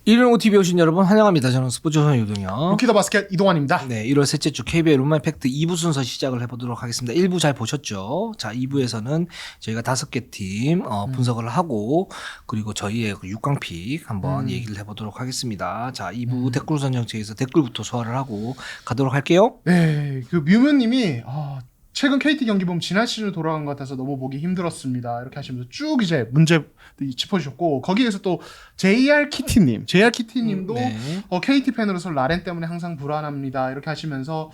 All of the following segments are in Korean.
일요일 OTV 오신 여러분 환영합니다. 저는 스포츠선 유동현. 루키더 바스켓 이동환입니다. 네, 1월 셋째 주 KBL 룸마이 팩트 2부 순서 시작을 해보도록 하겠습니다. 1부 잘 보셨죠? 자, 2부에서는 저희가 5개 팀 분석을 하고 그리고 저희의 그 6강픽 한번 얘기를 해보도록 하겠습니다. 자, 2부 댓글 선정책에서 댓글부터 소화를 하고 가도록 할게요. 네, 그 뮤뮤님이 최근 KT 경기 보면 지난 시즌으로 돌아간 것 같아서 너무 보기 힘들었습니다. 이렇게 하시면서 쭉 이제 문제 짚어주셨고 거기에서 또 JR키티님도 네. KT 팬으로서 라렌 때문에 항상 불안합니다. 이렇게 하시면서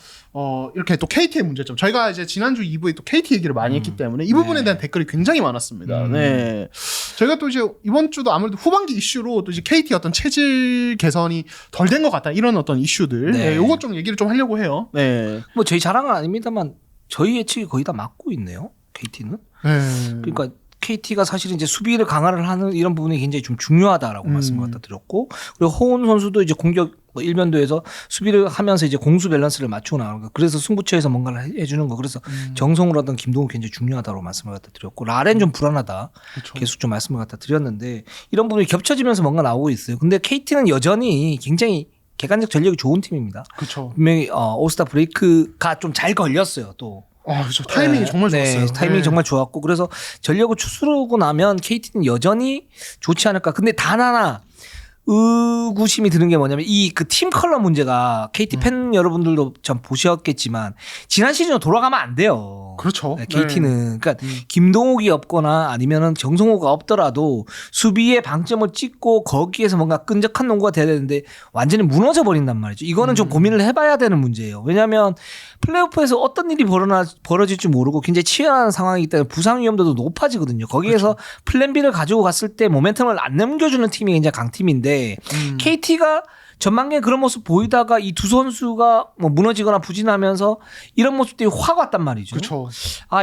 이렇게 또 KT의 문제점. 저희가 이제 지난주 2부에 또 KT 얘기를 많이 했기 때문에 이 부분에 대한 댓글이 굉장히 많았습니다. 네, 저희가 또 이제 이번 주도 아무래도 후반기 이슈로 또 이제 KT 어떤 체질 개선이 덜 된 것 같다 이런 어떤 이슈들, 네. 요것 좀 얘기를 좀 하려고 해요. 네, 뭐 저희 자랑은 아닙니다만 저희 예측이 거의 다 맞고 있네요. KT는. 그러니까 KT가 사실은 이제 수비를 강화를 하는 이런 부분이 굉장히 좀 중요하다라고 말씀을 갖다 드렸고, 그리고 호은 선수도 이제 공격 일면도에서 수비를 하면서 이제 공수 밸런스를 맞추고 나가는 거. 그래서 승부처에서 뭔가를 해주는 거. 그래서 정성으로 하던 김동욱 굉장히 중요하다고 말씀을 갖다 드렸고, 라렌 좀 불안하다. 그렇죠. 계속 좀 말씀을 갖다 드렸는데 이런 부분이 겹쳐지면서 뭔가 나오고 있어요. 근데 KT는 여전히 굉장히 객관적 전력이 좋은 팀입니다. 그렇죠. 분명히 올스타 브레이크가 좀 잘 걸렸어요. 또. 그렇죠. 타이밍이 정말 좋았어요. 네, 타이밍이 네. 정말 좋았고 그래서 전력을 추스르고 나면 KT는 여전히 좋지 않을까. 근데 단 하나 의구심이 드는 게 뭐냐면 이 그 팀 컬러 문제가 KT 팬 여러분들도 좀 보셨겠지만 지난 시즌으로 돌아가면 안 돼요. 그렇죠. 네, KT는 그러니까 김동욱이 없거나 아니면은 정성호가 없더라도 수비에 방점을 찍고 거기에서 뭔가 끈적한 농구가 돼야 되는데 완전히 무너져 버린단 말이죠. 이거는 좀 고민을 해봐야 되는 문제예요. 왜냐하면 플레이오프에서 어떤 일이 벌어질지 모르고 굉장히 치열한 상황이기 때문에 부상 위험도도 높아지거든요. 거기에서 그렇죠. 플랜 B를 가지고 갔을 때 모멘텀을 안 넘겨주는 팀이 굉장히 강팀인데 KT가 전반기에 그런 모습 보이다가 이 두 선수가 뭐 무너지거나 부진하면서 이런 모습들이 확 왔단 말이죠. 그렇죠.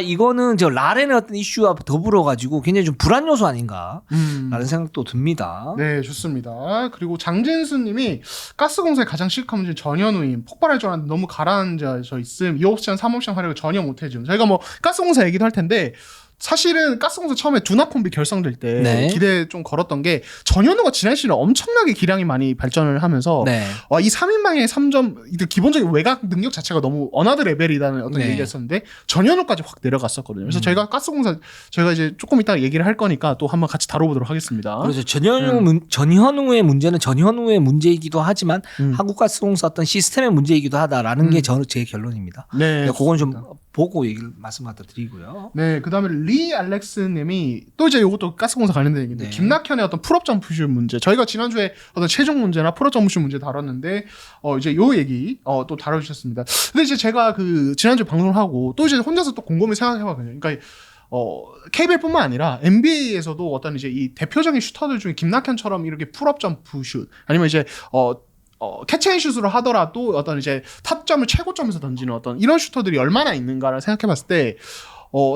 이거는 저 라렌의 어떤 이슈와 더불어 가지고 굉장히 좀 불안 요소 아닌가라는 생각도 듭니다. 네, 좋습니다. 그리고 장진수님이 가스공사의 가장 시급한 문제는 전현우임. 폭발할 줄 알았는데 너무 가라앉아 있음. 2옵션, 3옵션 활약을 전혀 못해줌. 저희가 뭐 가스공사 얘기도 할 텐데 사실은 가스공사 처음에 두나 콤비 결성될 때 네. 기대 좀 걸었던 게 전현우가 지난 시즌에 엄청나게 기량이 많이 발전을 하면서 네. 이 3인방의 3점 기본적인 외곽 능력 자체가 너무 어나드 레벨이라는 어떤 네. 얘기가 있었는데 전현우까지 확 내려갔었거든요. 그래서 저희가 가스공사 저희가 이제 조금 이따 얘기를 할 거니까 또 한번 같이 다뤄보도록 하겠습니다. 그래서 전현우의 문제는 전현우의 문제이기도 하지만 한국가스공사 어떤 시스템의 문제이기도 하다라는 게 제 결론입니다. 네, 그건 좀 보고 얘기를 말씀 갖다 드리고요. 네, 그 다음에 리 알렉스님이 또 이제 이것도 가스공사 관련된 얘기인데 네. 김낙현의 어떤 풀업 점프슛 문제. 저희가 지난주에 어떤 최종 문제나 풀업 점프슛 문제 다뤘는데 이제 요 얘기 또 다뤄주셨습니다. 근데 이제 제가 그 지난주 방송을 하고 또 이제 혼자서 또 곰곰이 생각해봤거든요. 그러니까 KBL뿐만 아니라 NBA에서도 어떤 이제 이 대표적인 슈터들 중에 김낙현처럼 이렇게 풀업 점프슛 아니면 이제 캐치앤슛으로 하더라도 어떤 이제 타점을 최고점에서 던지는 어떤 이런 슈터들이 얼마나 있는가를 생각해봤을 때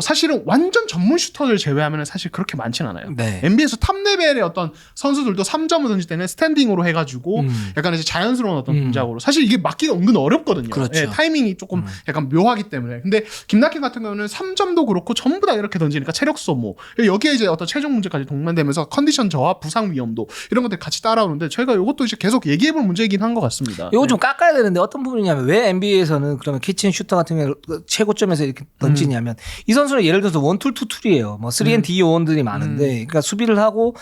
사실은 완전 전문 슈터들 제외하면 사실 그렇게 많지는 않아요. 네. NBA에서 탑 레벨의 어떤 선수들도 3점을 던질 때는 스탠딩으로 해가지고 약간 이제 자연스러운 어떤 동작으로 사실 이게 맞기가 은근 어렵거든요. 그렇죠. 예, 타이밍이 조금 약간 묘하기 때문에. 근데 김낙현 같은 경우는 3점도 그렇고 전부 다 이렇게 던지니까 체력 소모 여기에 이제 어떤 최종 문제까지 동반되면서 컨디션 저하, 부상 위험도 이런 것들이 같이 따라오는데 저희가 이것도 이제 계속 얘기해볼 문제이긴 한 것 같습니다. 이거 좀 깎아야 되는데 어떤 부분이냐면 왜 NBA에서는 그러면 캐치앤 슈터 같은 경우 최고점에서 이렇게 던지냐면 이 선수는 예를 들어서 1-2-2-3예요. 뭐 3&D 요원들이 많은데 그러니까 수비를 하고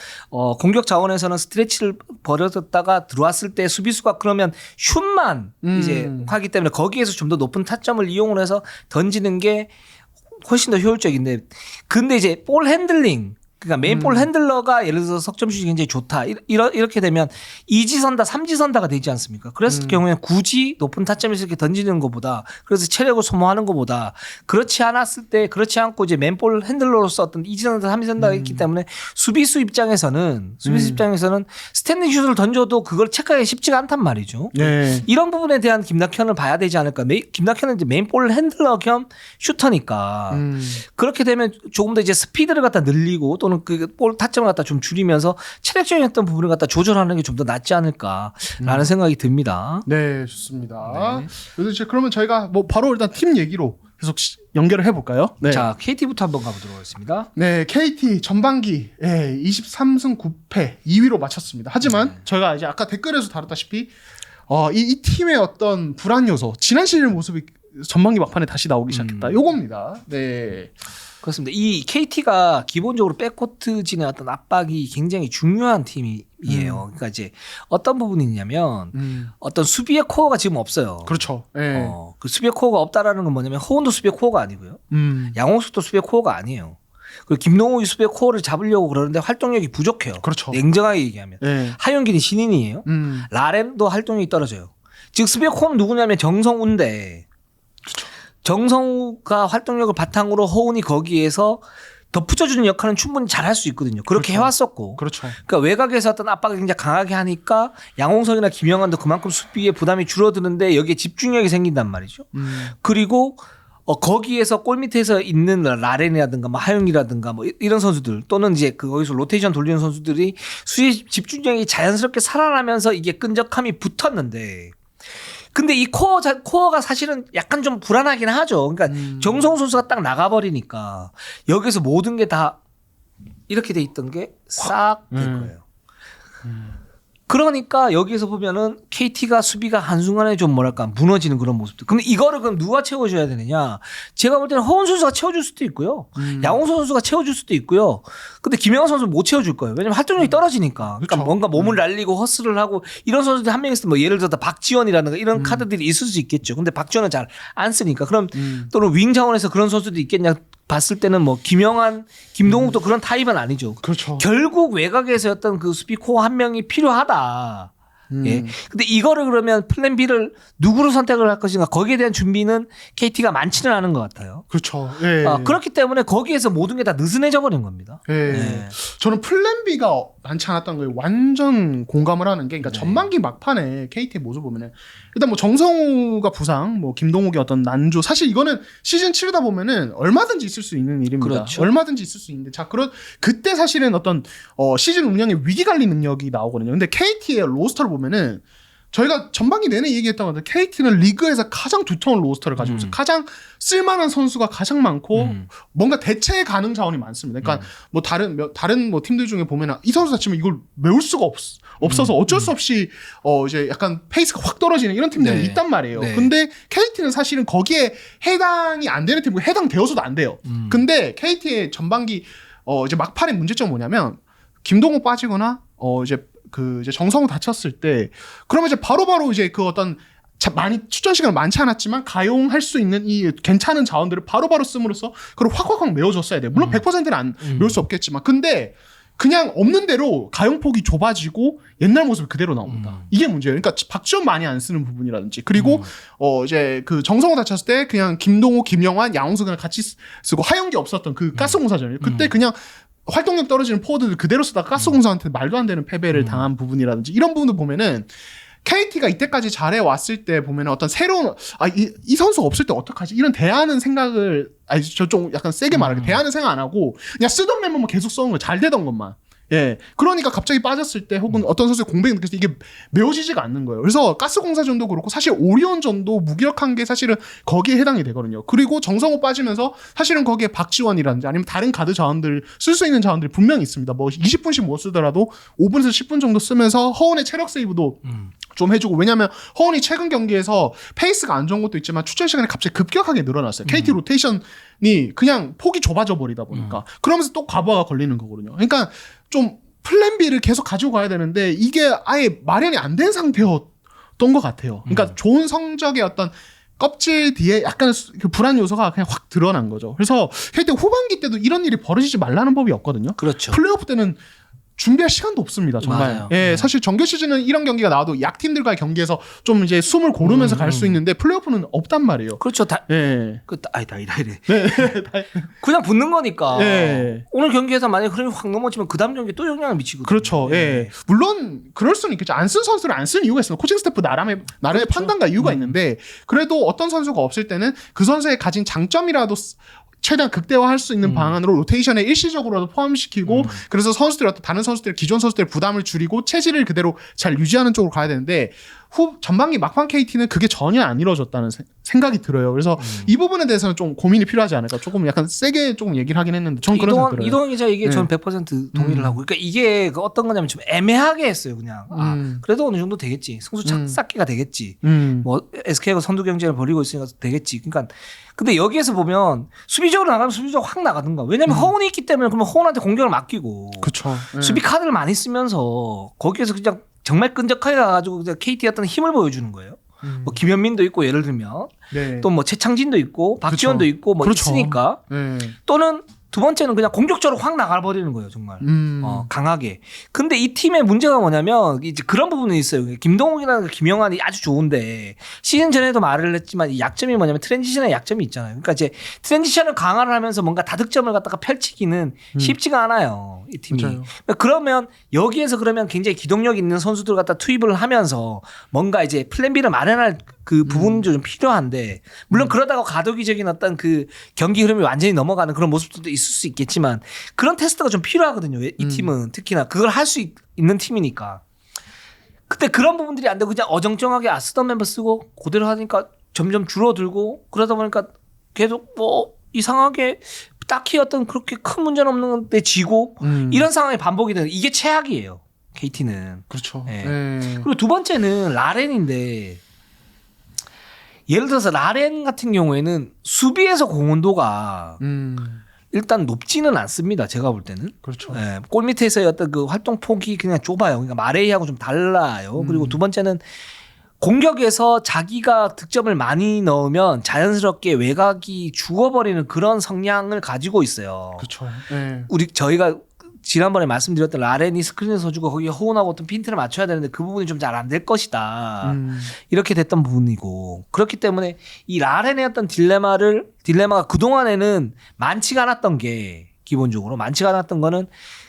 공격 자원에서는 스트레치를 벌여뒀다가 들어왔을 때 수비수가 그러면 슛만 이제 하기 때문에 거기에서 좀 더 높은 타점을 이용을 해서 던지는 게 훨씬 더 효율적인데 근데 이제 볼 핸들링 그러니까 메인 볼 핸들러가 예를 들어서 석점슛이 굉장히 좋다. 이렇게 되면 2지선다, 3지선다가 되지 않습니까? 그랬을 경우에 굳이 높은 타점에서 이렇게 던지는 것보다 그래서 체력을 소모하는 것보다 그렇지 않았을 때 그렇지 않고 이제 메인 볼 핸들러로서 어떤 2지선다, 3지선다가 있기 때문에 수비수 입장에서는 스탠딩 슛을 던져도 그걸 체크하기 쉽지가 않단 말이죠. 네. 이런 부분에 대한 김낙현을 봐야 되지 않을까. 김낙현은 이제 메인 볼 핸들러 겸 슈터니까 그렇게 되면 조금 더 이제 스피드를 갖다 늘리고 또는 그러면 그 볼 타점을 갖다 좀 줄이면서 체력적인 부분을 갖다 조절하는 게 좀 더 낫지 않을까라는 생각이 듭니다. 네, 좋습니다. 그래서 이제 그러면 저희가 뭐 바로 일단 팀 얘기로 계속 연결을 해볼까요? 네. 자, KT부터 한번 가보도록 하겠습니다. 네, KT 전반기 23승 9패 2위로 마쳤습니다. 하지만 저희가 이제 아까 댓글에서 다뤘다시피 이 팀의 어떤 불안 요소, 지난 시즌 모습이 전반기 막판에 다시 나오기 시작했다. 요겁니다. 네. 그렇습니다. 이 KT가 기본적으로 백코트진의 어떤 압박이 굉장히 중요한 팀이에요. 그러니까 이제 어떤 부분이 있냐면 어떤 수비의 코어가 지금 없어요. 그렇죠. 네. 그 수비의 코어가 없다라는 건 뭐냐면 허운도 수비의 코어가 아니고요. 양홍석도 수비의 코어가 아니에요. 그리고 김동욱이 수비의 코어를 잡으려고 그러는데 활동력이 부족해요. 그렇죠. 냉정하게 얘기하면. 네. 하윤기는 신인이에요. 라렌도 활동력이 떨어져요. 즉 수비의 코어는 누구냐면 정성우인데 정성우가 활동력을 바탕으로 허운이 거기에서 덧붙여주는 역할은 충분히 잘할 수 있거든요. 그렇게 그렇죠. 해왔었고. 그렇죠. 그러니까 외곽에서 어떤 압박을 굉장히 강하게 하니까 양홍석이나 김영환도 그만큼 수비의 부담이 줄어드는데 여기에 집중력이 생긴단 말이죠. 그리고 거기에서 골 밑에서 있는 라렌이라든가 뭐 하영이라든가 뭐 이런 선수들 또는 이제 거기서 로테이션 돌리는 선수들이 수비 집중력이 자연스럽게 살아나면서 이게 끈적함이 붙었는데 근데 이 코어가 사실은 약간 좀 불안하긴 하죠. 그러니까 정성우 선수가 딱 나가버리니까 여기서 모든 게 다 이렇게 돼 있던 게 싹 된 거예요. 그러니까 여기서 보면은 KT가 수비가 한순간에 좀 뭐랄까 무너지는 그런 모습들. 근데 이거를 그럼 누가 채워줘야 되느냐? 제가 볼 때는 허운 선수가 채워줄 수도 있고요. 양홍석 선수가 채워줄 수도 있고요. 근데 김영환 선수는 못 채워줄 거예요. 왜냐면 활동력이 떨어지니까. 그러니까 그렇죠. 뭔가 몸을 날리고 허스를 하고 이런 선수들 한 명 있으면 뭐 예를 들어서 박지원이라든가 이런 카드들이 있을 수 있겠죠. 근데 박지원은 잘 안 쓰니까. 그럼 또는 윙 자원에서 그런 선수들이 있겠냐 봤을 때는 뭐 김영환, 김동욱도 그런 타입은 아니죠. 그렇죠. 결국 외곽에서 어떤 그 수비 코어 한 명이 필요하다. 예. 근데 이거를 그러면 플랜 B를 누구로 선택을 할 것인가 거기에 대한 준비는 KT가 많지는 않은 것 같아요. 그렇죠. 예. 그렇기 때문에 거기에서 모든 게 다 느슨해져 버린 겁니다. 예. 예. 저는 플랜 B가 많지 않았던 거에 완전 공감을 하는 게, 그러니까 전반기 막판에 KT의 모습 보면은 일단 뭐 정성우가 부상, 뭐 김동욱의 어떤 난조, 사실 이거는 시즌 치르다 보면은 얼마든지 있을 수 있는 일입니다. 그렇죠. 얼마든지 있을 수 있는데, 자 그때 사실은 어떤 시즌 운영의 위기 관리 능력이 나오거든요. 근데 KT의 로스터를 보면은 저희가 전반기 내내 얘기했던 건데 KT는 리그에서 가장 두터운 로스터를 가지고 있어요. 가장 쓸만한 선수가 가장 많고 뭔가 대체 가능 자원이 많습니다. 그러니까 뭐 다른 뭐 팀들 중에 보면 이 선수 자체면 이걸 메울 수가 없어서 어쩔 수 없이 이제 약간 페이스가 확 떨어지는 이런 팀들이 네. 있단 말이에요. 네. 근데 KT는 사실은 거기에 해당이 안 되는 팀이고 해당되어서도 안 돼요. 근데 KT의 전반기 이제 막판의 문제점은 뭐냐면 김동욱 빠지거나 이제 정성우 다쳤을 때 그러면 이제 바로바로 이제 그 어떤 많이 출전 시간 많지 않았지만 가용할 수 있는 이 괜찮은 자원들을 바로바로 씀으로써 그걸 확 메워줬어야 돼요. 물론 100%는 안 메울 수 없겠지만 근데 그냥 없는 대로 가용폭이 좁아지고 옛날 모습 그대로 나옵니다. 이게 문제예요. 그러니까 박지원 많이 안 쓰는 부분이라든지 그리고 이제 그 정성호 다쳤을 때 그냥 김동호, 김영환, 양홍석이랑 같이 쓰고 하영기 없었던 그 가스공사전이에요. 그때 그냥 활동력 떨어지는 포워드를 그대로 쓰다가 가스공사한테 말도 안 되는 패배를 당한 부분이라든지 이런 부분을 보면은 KT가 이때까지 잘해왔을 때 보면 어떤 새로운 이 선수 없을 때 어떡하지 이런 대안은 생각을 저 좀 약간 세게 말할게 대안은 생각 안 하고 그냥 쓰던 멤버만 계속 써온 거 잘 되던 것만 예 그러니까 갑자기 빠졌을 때 혹은 어떤 선수의 공백이 느껴서 이게 메워지지가 않는 거예요. 그래서 가스공사전도 그렇고 사실 오리온전도 무기력한 게 사실은 거기에 해당이 되거든요. 그리고 정성호 빠지면서 사실은 거기에 박지원이라든지 아니면 다른 가드 자원들 쓸 수 있는 자원들이 분명히 있습니다. 뭐 20분씩 못 쓰더라도 5분에서 10분 정도 쓰면서 허원의 체력 세이브도 좀 해주고 왜냐하면 허원이 최근 경기에서 페이스가 안 좋은 것도 있지만 출전 시간이 갑자기 급격하게 늘어났어요. KT 로테이션이 그냥 폭이 좁아져 버리다 보니까 그러면서 또 과부하가 걸리는 거거든요. 그러니까 좀 플랜 B를 계속 가지고 가야 되는데 이게 아예 마련이 안 된 상태였던 것 같아요. 그러니까 좋은 성적의 어떤 껍질 뒤에 약간 그 불안 요소가 그냥 확 드러난 거죠. 그래서 KT 후반기 때도 이런 일이 벌어지지 말라는 법이 없거든요. 그렇죠. 플레이오프 때는 준비할 시간도 없습니다. 정말. 맞아요. 예, 사실 정규 시즌은 이런 경기가 나와도 약팀들과의 경기에서 좀 이제 숨을 고르면서 갈 수 있는데 플레이오프는 없단 말이에요. 그렇죠. 예. 아니다 이래. 그냥 붙는 거니까. 예. 오늘 경기에서 만약에 흐름이 확 넘어지면 그 다음 경기에 또 영향을 미치거든요. 그렇죠. 예. 물론 그럴 수는 있겠죠. 안 쓴 선수를 안 쓴 이유가 있어요. 코칭 스태프 나름의 그렇죠. 판단과 이유가 있는데 그래도 어떤 선수가 없을 때는 그 선수의 가진 장점이라도 최대한 극대화할 수 있는 방안으로 로테이션에 일시적으로도 포함시키고 그래서 선수들 어떤 다른 선수들 기존 선수들의 부담을 줄이고 체질을 그대로 잘 유지하는 쪽으로 가야 되는데 전반기 막판 KT는 그게 전혀 안 이루어졌다는 생각이 들어요. 그래서 이 부분에 대해서는 좀 고민이 필요하지 않을까. 조금 약간 세게 조금 얘기를 하긴 했는데 전 그런 생각 들어요. 이동환 기자 이게 저는 100% 동의를 하고 그러니까 이게 그 어떤 거냐면 좀 애매하게 했어요. 그냥 그래도 어느 정도 되겠지. 승수 쌓기가 되겠지. 뭐 SK가 선두 경쟁을 벌이고 있으니까 되겠지. 그러니까 근데 여기에서 보면 수비적으로 나가면 수비적으로 확 나가든가. 왜냐면 허운이 있기 때문에 그러면 허운한테 공격을 맡기고 그쵸. 수비 카드를 많이 쓰면서 거기에서 그냥 정말 끈적하게 가가지고 KT 어떤 힘을 보여주는 거예요. 뭐 김현민도 있고 예를 들면 네. 또 뭐 최창진도 있고 박지원도 그렇죠. 있고 뭐 그렇죠. 있으니까 네. 또는 두 번째는 그냥 공격적으로 확 나가버리는 거예요, 정말. 강하게. 근데 이 팀의 문제가 뭐냐면 이제 그런 부분이 있어요. 김동욱이나 김영환이 아주 좋은데 시즌 전에도 말을 했지만 이 약점이 뭐냐면 트랜지션의 약점이 있잖아요. 그러니까 이제 트랜지션을 강화를 하면서 뭔가 다득점을 갖다가 펼치기는 쉽지가 않아요, 이 팀이. 맞아요. 그러면 여기에서 그러면 굉장히 기동력 있는 선수들 갖다 투입을 하면서 뭔가 이제 플랜 B를 마련할 그 부분도 좀 필요한데 물론 그러다가 과도기적인 어떤 그 경기 흐름이 완전히 넘어가는 그런 모습들도 있을 수 있겠지만 그런 테스트가 좀 필요하거든요. 이 팀은 특히나 그걸 할 수 있는 팀이니까. 그때 그런 부분들이 안 되고 그냥 어정쩡하게 쓰던 멤버 쓰고 그대로 하니까 점점 줄어들고 그러다 보니까 계속 뭐 이상하게 딱히 어떤 그렇게 큰 문제는 없는데 지고 이런 상황이 반복이 되는 이게 최악이에요. KT는. 그렇죠. 네. 네. 그리고 두 번째는 라렌인데 예를 들어서 라렌 같은 경우에는 수비에서 공헌도가 일단 높지는 않습니다. 제가 볼 때는. 그렇죠. 예, 골 밑에서의 어떤 그 활동 폭이 그냥 좁아요. 그러니까 마레이하고 좀 달라요. 그리고 두 번째는 공격에서 자기가 득점을 많이 넣으면 자연스럽게 외곽이 죽어버리는 그런 성향을 가지고 있어요. 그렇죠. 네. 저희가 지난번에 말씀드렸던 라렌이 스크린을 서주고 거기에 호운하고 어떤 핀트를 맞춰야 되는데 그 부분이 좀 잘 안 될 것이다. 이렇게 됐던 부분이고 그렇기 때문에 이 라렌의 어떤 딜레마가 그동안에는 많지가 않았던 게 기본적으로 많지가 않았던 거는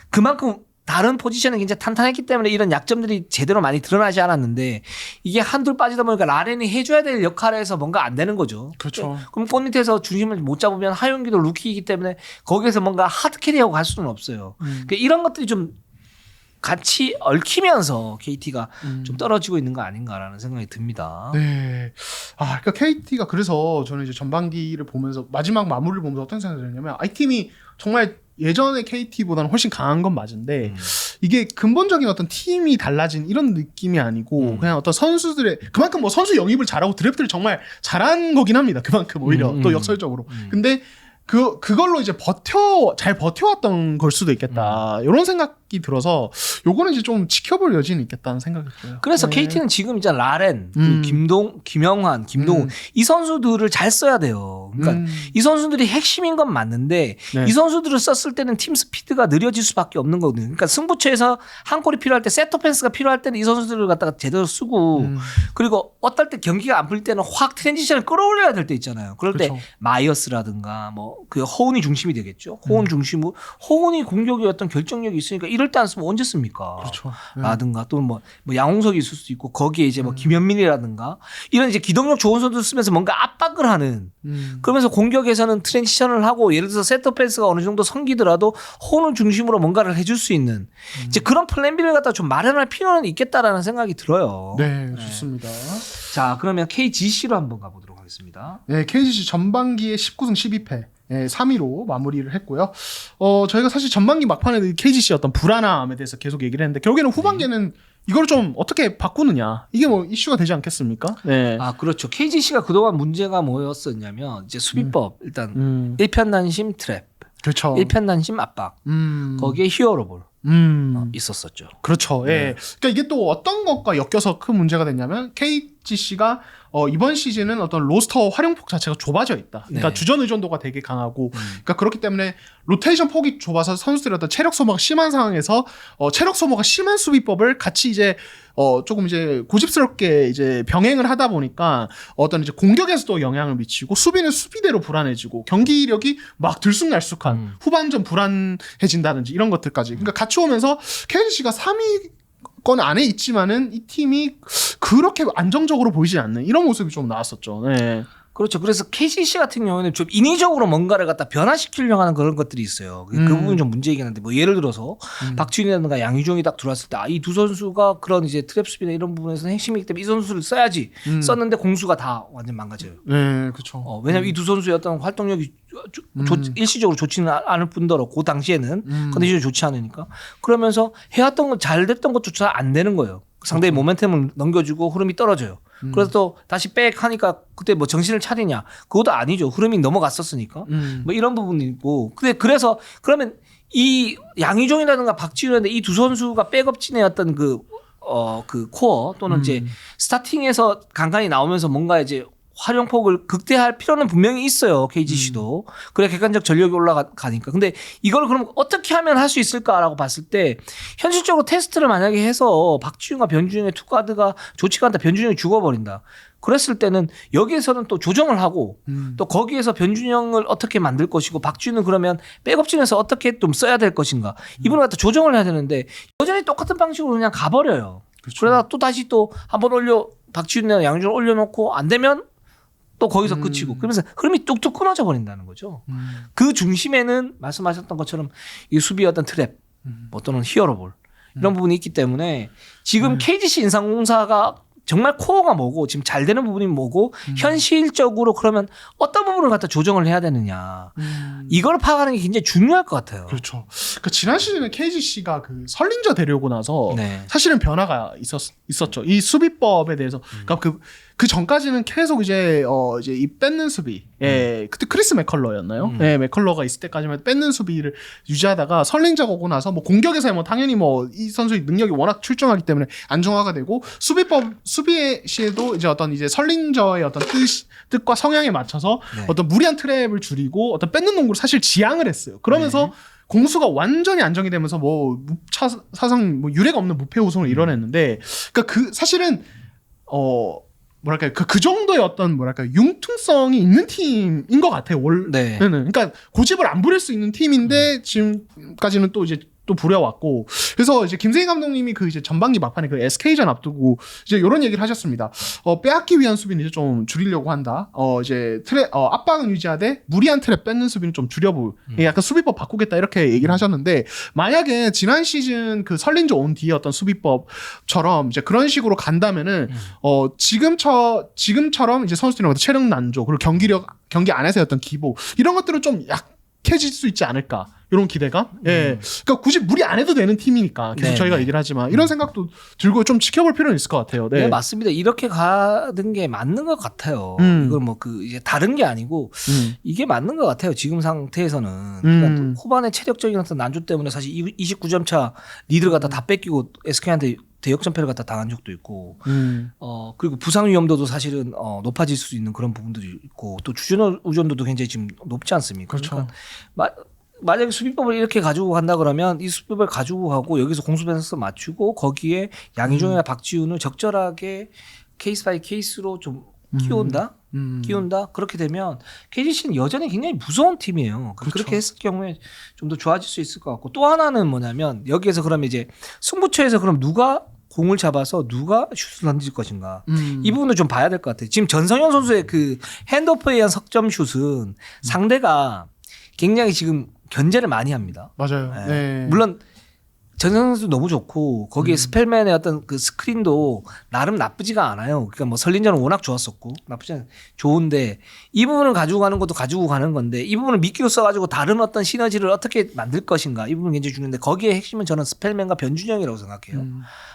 그만큼 다른 포지션은 굉장히 탄탄했기 때문에 이런 약점들이 제대로 많이 드러나지 않았는데 이게 한둘 빠지다 보니까 라렌이 해줘야 될 역할에서 뭔가 안 되는 거죠. 그렇죠. 그럼 골 밑에서 중심을 못 잡으면 하윤기도 루키이기 때문에 거기에서 뭔가 하드캐리하고 갈 수는 없어요. 그러니까 이런 것들이 좀 같이 얽히면서 KT가 좀 떨어지고 있는 거 아닌가라는 생각이 듭니다. 네. 그러니까 KT가 그래서 저는 이제 전반기를 보면서 마지막 마무리를 보면서 어떤 생각이 들었냐면 이 팀이 정말 예전의 KT보다는 훨씬 강한 건 맞은데 이게 근본적인 어떤 팀이 달라진 이런 느낌이 아니고 그냥 어떤 선수들의 그만큼 뭐 선수 영입을 잘하고 드래프트를 정말 잘한 거긴 합니다. 그만큼 오히려 또 역설적으로. 근데 그걸로 이제 잘 버텨왔던 걸 수도 있겠다. 이런 생각이 들어서 요거는 이제 좀 지켜볼 여지는 있겠다는 생각이 들어요. 그래서 네. KT는 지금 이제 라렌, 김영환, 김동훈 이 선수들을 잘 써야 돼요. 그러니까 이 선수들이 핵심인 건 맞는데 네. 이 선수들을 썼을 때는 팀 스피드가 느려질 수밖에 없는 거거든요. 그러니까 승부처에서 한 골이 필요할 때 세트 오펜스가 필요할 때는 이 선수들을 갖다가 제대로 쓰고 그리고 어떨 때 경기가 안 풀릴 때는 확 트랜지션을 끌어올려야 될 때 있잖아요. 그럴 때 그렇죠. 마이어스라든가 뭐 그 허운이 중심이 되겠죠. 허운 중심으로 허운이 공격에 어떤 결정력이 있으니까 이럴 때 안 쓰면 언제 씁니까? 그렇죠. 라든가 또 뭐 양홍석이 있을 수도 있고 거기에 이제 뭐 김현민이라든가 이런 이제 기동력 좋은 선수들 쓰면서 뭔가 압박을 하는 그러면서 공격에서는 트랜지션을 하고 예를 들어서 세터 패스가 어느 정도 성기더라도 호운을 중심으로 뭔가를 해줄 수 있는 이제 그런 플랜 B를 갖다 좀 마련할 필요는 있겠다라는 생각이 들어요. 네, 좋습니다. 자, 그러면 KGC로 한번 가보도록 하겠습니다. 네, KGC 전반기에 19승 12패. 네, 3위로 마무리를 했고요. 저희가 사실 전반기 막판에 KGC 어떤 불안함에 대해서 계속 얘기를 했는데 결국에는 후반기에는 이걸 좀 어떻게 바꾸느냐 이게 뭐 이슈가 되지 않겠습니까? 네. 그렇죠. KGC가 그동안 문제가 뭐였었냐면 이제 수비법 일단 일편단심 트랩, 그렇죠. 일편단심 압박, 거기에 히어로볼 있었었죠. 그렇죠. 예. 그러니까 이게 또 어떤 것과 엮여서 큰 문제가 됐냐면 KGC가 이번 시즌은 어떤 로스터 활용폭 자체가 좁아져 있다. 그러니까 네. 주전 의존도가 되게 강하고, 그러니까 그렇기 때문에 로테이션 폭이 좁아서 선수들이 어떤 체력 소모가 심한 상황에서 체력 소모가 심한 수비법을 같이 이제 조금 이제 고집스럽게 이제 병행을 하다 보니까 어떤 이제 공격에서도 영향을 미치고 수비는 수비대로 불안해지고 경기력이 막 들쑥날쑥한 후반전 불안해진다든지 이런 것들까지. 그러니까 같이 오면서 KGC가 3위권 안에 있지만은 이 팀이 그렇게 안정적으로 보이지 않는 이런 모습이 좀 나왔었죠. 네. 그렇죠. 그래서 KCC 같은 경우에는 좀 인위적으로 뭔가를 갖다 변화시키려고 하는 그런 것들이 있어요. 그 부분이 좀 문제이긴 한데 뭐 예를 들어서 박지훈이라든가 양희종이 딱 들어왔을 때 이 두 선수가 그런 이제 트랩 수비나 이런 부분에서는 핵심이기 때문에 이 선수를 써야지 썼는데 공수가 다 완전 망가져요. 네, 그렇죠. 왜냐하면 이 두 선수의 어떤 활동력이 일시적으로 좋지는 않을 뿐더러 그 당시에는 컨디션이 좋지 않으니까 그러면서 해왔던 건 잘 됐던 것조차 안 되는 거예요. 상대의 모멘텀을 넘겨주고 흐름이 떨어져요. 그래서 또 다시 백 하니까 그때 뭐 정신을 차리냐 그것도 아니죠. 흐름이 넘어갔었으니까 뭐 이런 부분이 있고 근데 그래서 그러면 이 양희종이라든가 박지훈인데 이 두 선수가 백업진의 어떤 그 코어 또는 이제 스타팅에서 간간히 나오면서 뭔가 이제 활용폭을 극대화할 필요는 분명히 있어요. KGC도. 그래 객관적 전력이 올라가니까. 근데 이걸 그럼 어떻게 하면 할 수 있을까라고 봤을 때 현실적으로 테스트를 만약에 해서 박지훈과 변준영의 투가드가 좋지가 않다. 변준영이 죽어버린다. 그랬을 때는 여기에서는 또 조정을 하고 또 거기에서 변준영을 어떻게 만들 것이고 박지훈은 그러면 백업진에서 어떻게 좀 써야 될 것인가. 이분을 갖다 조정을 해야 되는데 여전히 똑같은 방식으로 그냥 가버려요. 그렇죠. 그러다가 또 다시 또 한번 박지훈이나 양준을 올려놓고 안 되면 또 거기서 끝이고 그러면서 흐름이 뚝뚝 끊어져 버린다는 거죠. 그 중심에는 말씀하셨던 것처럼 이 수비의 어떤 트랩 뭐 또는 히어로볼 이런 부분이 있기 때문에 지금 KGC 인상공사가 정말 코어가 뭐고 지금 잘 되는 부분이 뭐고 현실적으로 그러면 어떤 부분을 갖다 조정을 해야 되느냐 이걸 파악하는 게 굉장히 중요할 것 같아요. 그렇죠. 그 지난 시즌에 KGC가 그 설린저 데려오고 나서 네. 사실은 변화가 있었죠. 이 수비법에 대해서 그러니까 그 전까지는 계속 이제 이 뺏는 수비, 그때 크리스 맥컬러였나요? 네, 맥컬러가 있을 때까지만 뺏는 수비를 유지하다가 설린저가 오고 나서 뭐 공격에서 뭐 당연히 뭐 이 선수의 능력이 워낙 출중하기 때문에 안정화가 되고 수비의 시에도 이제 어떤 이제 설린저의 어떤 뜻과 성향에 맞춰서 어떤 무리한 트랩을 줄이고 어떤 뺏는 농구를 사실 지향을 했어요. 그러면서 공수가 완전히 안정이 되면서 뭐 사상 뭐 유례가 없는 무패 우승을 이뤄냈는데, 그러니까 그 사실은 뭐랄까요 그 정도의 어떤 뭐랄까요 융통성이 있는 팀인 것 같아요. 원래는 그러니까 고집을 안 부릴 수 있는 팀인데 지금까지는 또 이제 또 부려왔고 그래서 이제 김세희 감독님이 그 이제 전반기 막판에 그 SK전 앞두고 이제 이런 얘기를 하셨습니다. 빼앗기 위한 수비는 이제 좀 줄이려고 한다. 이제 압박은 유지하되 무리한 트랩 뺏는 수비는 좀 줄여볼. 약간 수비법 바꾸겠다 이렇게 얘기를 하셨는데 만약에 지난 시즌 그 설린저 온 뒤에 어떤 수비법처럼 이제 그런 식으로 간다면은 지금처럼 이제 선수들이 체력 난조 그리고 경기 안에서의 어떤 기복 이런 것들은 좀 약해질 수 있지 않을까. 이런 기대감? 예. 그러니까 굳이 무리 안 해도 되는 팀이니까 계속 저희가 얘기를 하지만 이런 생각도 들고 좀 지켜볼 필요는 있을 것 같아요. 네, 맞습니다. 이렇게 가는 게 맞는 것 같아요. 이건 뭐 이제 다른 게 아니고 이게 맞는 것 같아요. 지금 상태에서는. 그러니까 후반에 체력적인 어떤 난조 때문에 사실 29점 차 리드를 갖다 다 뺏기고 SK한테 대역전패를 갖다 당한 적도 있고, 그리고 부상 위험도도 사실은 높아질 수 있는 그런 부분들이 있고, 또 주전 의존도도 굉장히 지금 높지 않습니까? 그렇죠. 그러니까 만약에 수비법을 이렇게 가지고 간다 그러면 이 수비법을 가지고 가고 여기서 공수 밸런스 맞추고 거기에 양희종이나 박지훈을 적절하게 케이스 바이 케이스로 좀 끼운다. 그렇게 되면 KGC는 여전히 굉장히 무서운 팀이에요. 그렇죠. 그렇게 했을 경우에 좀 더 좋아질 수 있을 것 같고 또 하나는 뭐냐면 여기에서 그러면 이제 승부처에서 그럼 누가 공을 잡아서 누가 슛을 던질 것인가 이 부분도 좀 봐야 될 것 같아요. 지금 전성현 선수의 그 핸드오프에 의한 석점 슛은 상대가 굉장히 지금 견제를 많이 합니다. 맞아요. 네. 물론 전성현 선수 너무 좋고 거기에 스펠맨의 어떤 그 스크린도 나름 나쁘지가 않아요. 그러니까 뭐 설린저는 워낙 좋았었고 나쁘지 않아요. 좋은데 이 부분을 가지고 가는 것도 가지고 가는 건데 이 부분을 미끼로 써가지고 다른 어떤 시너지를 어떻게 만들 것인가 이 부분 굉장히 중요한데 거기에 핵심은 저는 스펠맨과 변준영이라고 생각해요.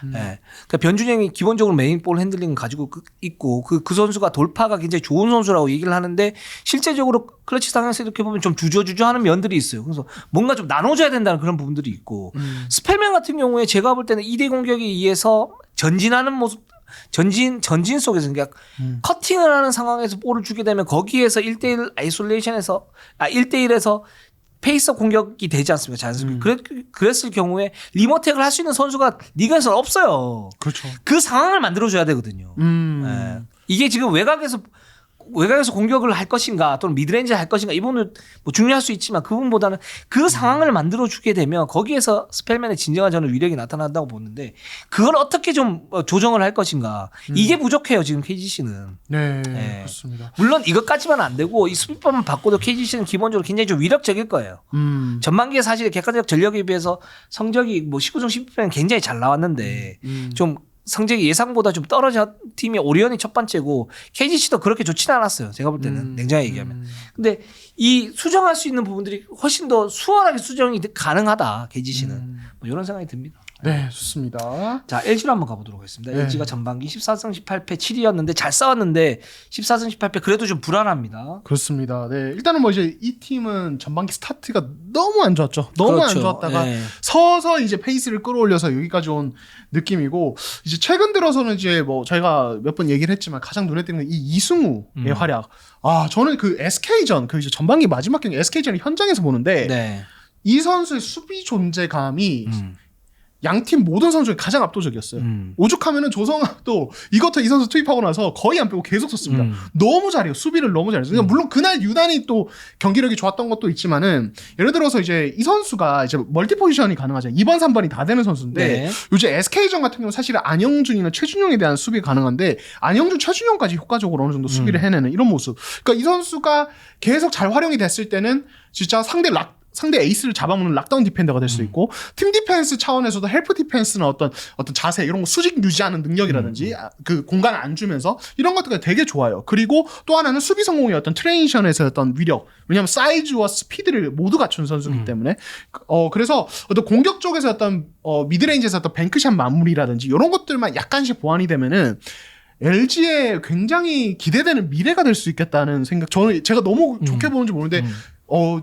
네. 그러니까 변준영이 기본적으로 메인 볼 핸들링을 가지고 있고 그 선수가 돌파가 굉장히 좋은 선수라고 얘기를 하는데 실제적으로 클러치 상황에서 이렇게 보면 좀 주저주저하는 면들이 있어요. 그래서 뭔가 좀 나눠줘야 된다는 그런 부분들이 있고 스펠맨 같은 경우에 제가 볼 때는 2대 공격에 의해서 전진하는 모습 전진 속에서 그러니까 커팅을 하는 상황에서 볼을 주게 되면 거기에서 1대1 아이솔레이션에서 1대1에서 페이스업 공격이 되지 않습니까? 자연스럽게. 그랬을 경우에 리모텍을 할 수 있는 선수가 리그에서는 없어요. 그렇죠. 그 상황을 만들어줘야 되거든요. 네. 이게 지금 외곽에서 외곽에서 공격을 할 것인가 또는 미드레인지를 할 것인가 이 부분은 뭐 중요할 수 있지만 그 부분보다는 그 상황을 만들어주게 되면 거기에서 스펠맨의 진정한 저는 위력이 나타난다고 보는데 그걸 어떻게 좀 조정을 할 것인가 이게 부족해요 지금 KGC는. 네, 네. 그렇습니다. 물론 이것까지만 안 되고 이 수비법만 바꿔도 KGC는 기본적으로 굉장히 좀 위력적일 거예요. 전반기에 사실 객관적 전력에 비해서 성적이 뭐 19승 12패는 굉장히 잘 나왔는데 좀 성적이 예상보다 좀 떨어진 팀이 오리온이 첫 번째고 KGC도 그렇게 좋지는 않았어요. 제가 볼 때는 냉정하게 얘기하면. 근데 이 수정할 수 있는 부분들이 훨씬 더 수월하게 수정이 가능하다. KGC는. 뭐 이런 생각이 듭니다. 네, 좋습니다. 자, LG로 한번 가보도록 하겠습니다. 네. LG가 전반기 14승 18패 7위였는데 잘 싸웠는데 14승 18패 그래도 좀 불안합니다. 그렇습니다. 네, 일단은 뭐 이제 이 팀은 전반기 스타트가 너무 안 좋았죠. 너무 그렇죠. 안 좋았다가 네. 서서 이제 페이스를 끌어올려서 여기까지 온 느낌이고 이제 최근 들어서는 이제 뭐 저희가 몇 번 얘기를 했지만 가장 눈에 띄는 이 이승우의 활약. 아, 저는 그 SK전 그 이제 전반기 마지막 경기 SK전을 현장에서 보는데 네. 이 선수의 수비 존재감이 양팀 모든 선수 중에 가장 압도적이었어요. 오죽하면은 조성학도 이것도 이 선수 투입하고 나서 거의 안 빼고 계속 썼습니다. 너무 잘해요. 수비를 너무 잘했어요. 그러니까 물론 그날 유난히 또 경기력이 좋았던 것도 있지만은 예를 들어서 이제 이 선수가 이제 멀티 포지션이 가능하잖아요. 2번, 3번이 다 되는 선수인데 네. 요즘 SK전 같은 경우는 사실은 안영준이나 최준용에 대한 수비가 가능한데 안영준, 최준용까지 효과적으로 어느 정도 수비를 해내는 이런 모습. 그러니까 이 선수가 계속 잘 활용이 됐을 때는 진짜 상대 에이스를 잡아먹는 락다운 디펜더가 될 수 있고 팀 디펜스 차원에서도 헬프 디펜스나 어떤 자세 이런 거 수직 유지하는 능력이라든지 그 공간을 안 주면서 이런 것들이 되게 좋아요. 그리고 또 하나는 수비 성공의 어떤 트레이션에서의 어떤 위력. 왜냐하면 사이즈와 스피드를 모두 갖춘 선수이기 때문에 그래서 어떤 공격 쪽에서 어떤 미드레인지에서 어떤 뱅크샷 마무리라든지 이런 것들만 약간씩 보완이 되면은 LG에 굉장히 기대되는 미래가 될 수 있겠다는 생각. 제가 너무 좋게 보는지 모르는데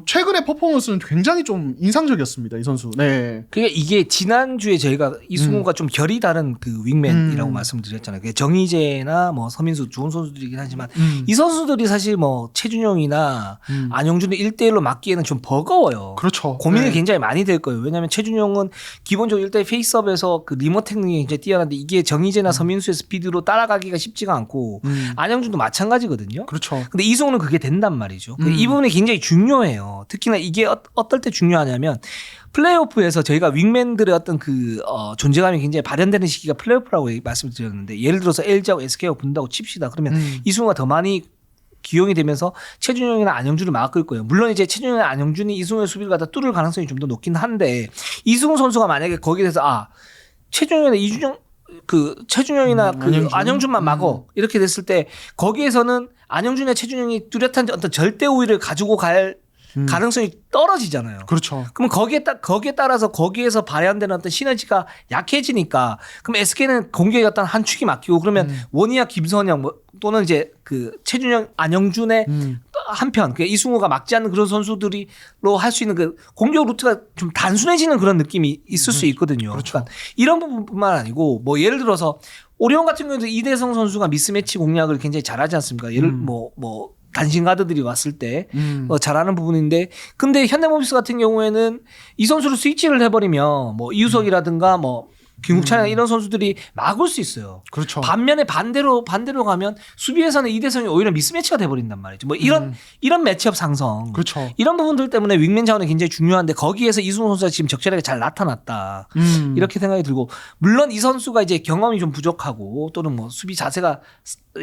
최근의 퍼포먼스는 굉장히 좀 인상적이었습니다, 이 선수. 네. 그러니까 이게 지난주에 저희가 이승우가 좀 결이 다른 그 윙맨이라고 말씀드렸잖아요. 그게 정희재나 뭐 서민수 좋은 선수들이긴 하지만 이 선수들이 사실 뭐 최준용이나 안영준을 1대1로 맞기에는 좀 버거워요. 그렇죠. 고민이 네. 굉장히 많이 될 거예요. 왜냐하면 최준용은 기본적으로 1대1 페이스업에서 그 리모트 능력이 굉장히 뛰어난데 이게 정희재나 서민수의 스피드로 따라가기가 쉽지가 않고 안영준도 마찬가지거든요. 그렇죠. 근데 이승우는 그게 된단 말이죠. 이 부분이 굉장히 중요해요. 특히나 이게 어떨 때 중요하냐면 플레이오프에서 저희가 윙맨들의 어떤 그 존재감이 굉장히 발현되는 시기가 플레이오프라고 말씀을 드렸는데 예를 들어서 LG하고 SK하고 붙는다고 칩시다. 그러면 이승우가 더 많이 기용이 되면서 최준용이나 안영준을 막을 거예요. 물론 이제 최준용이나 안영준이 이승우의 수비를 갖다 뚫을 가능성이 좀 더 높긴 한데 이승우 선수가 만약에 거기에 대해서 최준용이나 최준용이나 안영준만 막어 이렇게 됐을 때 거기에서는 안영준이나 최준용이 뚜렷한 어떤 절대 우위를 가지고 갈 가능성이 떨어지잖아요. 그렇죠. 그럼 거기에 따라서 거기에서 발현되는 어떤 시너지가 약해지니까 그럼 SK는 공격의 어떤 한 축이 막히고 그러면 원희야 김선영 또는 이제 그 최준영 안영준의 한편 그 이승우가 막지 않는 그런 선수들이로 할 수 있는 그 공격 루트가 좀 단순해지는 그런 느낌이 있을 수 있거든요. 그렇죠. 그러니까 이런 부분뿐만 아니고 뭐 예를 들어서 오리온 같은 경우도 이대성 선수가 미스매치 공략을 굉장히 잘하지 않습니까? 예를 뭐 단신 가드들이 왔을 때 잘하는 부분인데 근데 현대모비스 같은 경우에는 이 선수를 스위치를 해버리면 뭐 이우석이라든가 뭐 김국찬이나 이런 선수들이 막을 수 있어요. 그렇죠. 반면에 반대로 가면 수비에서는 이대성이 오히려 미스매치가 돼버린단 말이죠. 뭐 이런 매치업 상성, 그렇죠. 이런 부분들 때문에 윙맨 자원이 굉장히 중요한데 거기에서 이승우 선수가 지금 적절하게 잘 나타났다. 이렇게 생각이 들고 물론 이 선수가 이제 경험이 좀 부족하고 또는 뭐 수비 자세가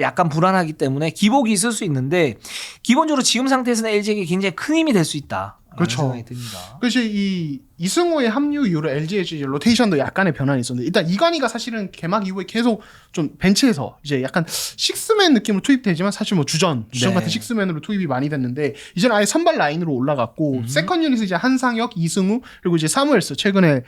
약간 불안하기 때문에 기복이 있을 수 있는데 기본적으로 지금 상태에서는 LG에게 굉장히 큰 힘이 될 수 있다. 그렇죠. 생각이 듭니다. 그래서 이 이승우의 합류 이후로 LG의 이제 로테이션도 약간의 변화가 있었는데 일단 이관희가 사실은 개막 이후에 계속 좀 벤치에서 이제 약간 식스맨 느낌으로 투입되지만 사실 뭐 주전 같은 식스맨으로 투입이 많이 됐는데 이제는 아예 선발 라인으로 올라갔고 세컨 유닛은 이제 한상혁, 이승우 그리고 이제 사무엘스 최근에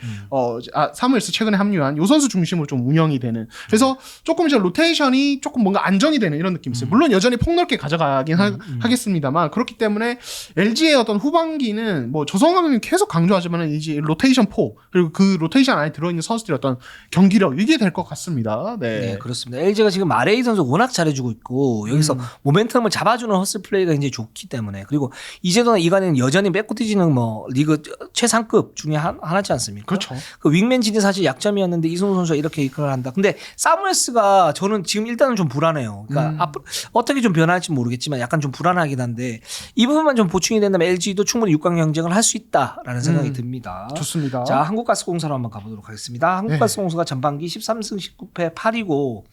사무엘스 최근에 합류한 요 선수 중심으로 좀 운영이 되는 그래서 조금 이제 로테이션이 조금 뭔가 안정이 되는 이런 느낌이 있어요. 물론 여전히 폭넓게 가져가긴 하겠습니다만 그렇기 때문에 LG의 어떤 후반기는 뭐 조성함이 계속 강조하지만 이제 로테이션 4 그리고 그 로테이션 안에 들어있는 선수들의 어떤 경기력 이게 될 것 같습니다. 네. 네, 그렇습니다. LG가 지금 마레이 선수 워낙 잘해주고 있고 여기서 모멘텀을 잡아주는 허슬 플레이가 굉장히 좋기 때문에 그리고 이재동과 이관희는 여전히 백코티지는 뭐 리그 최상급 중에 하나지 않습니까? 그렇죠. 그 윙맨진이 사실 약점이었는데 이승우 선수가 이렇게 이끌어 한다. 근데 사무엘스가 저는 지금 일단은 좀 불안해요. 그러니까 앞으로 어떻게 좀 변할지 모르겠지만 약간 좀 불안하긴 한데 이 부분만 좀 보충이 된다면 LG도 충분히 6강 경쟁을 할 수 있다라는 생각이 듭니다. 좋습니다. 자, 한국가스공사로 한번 가보도록 하겠습니다. 한국가스공사가 전반기 13승 19패 8이고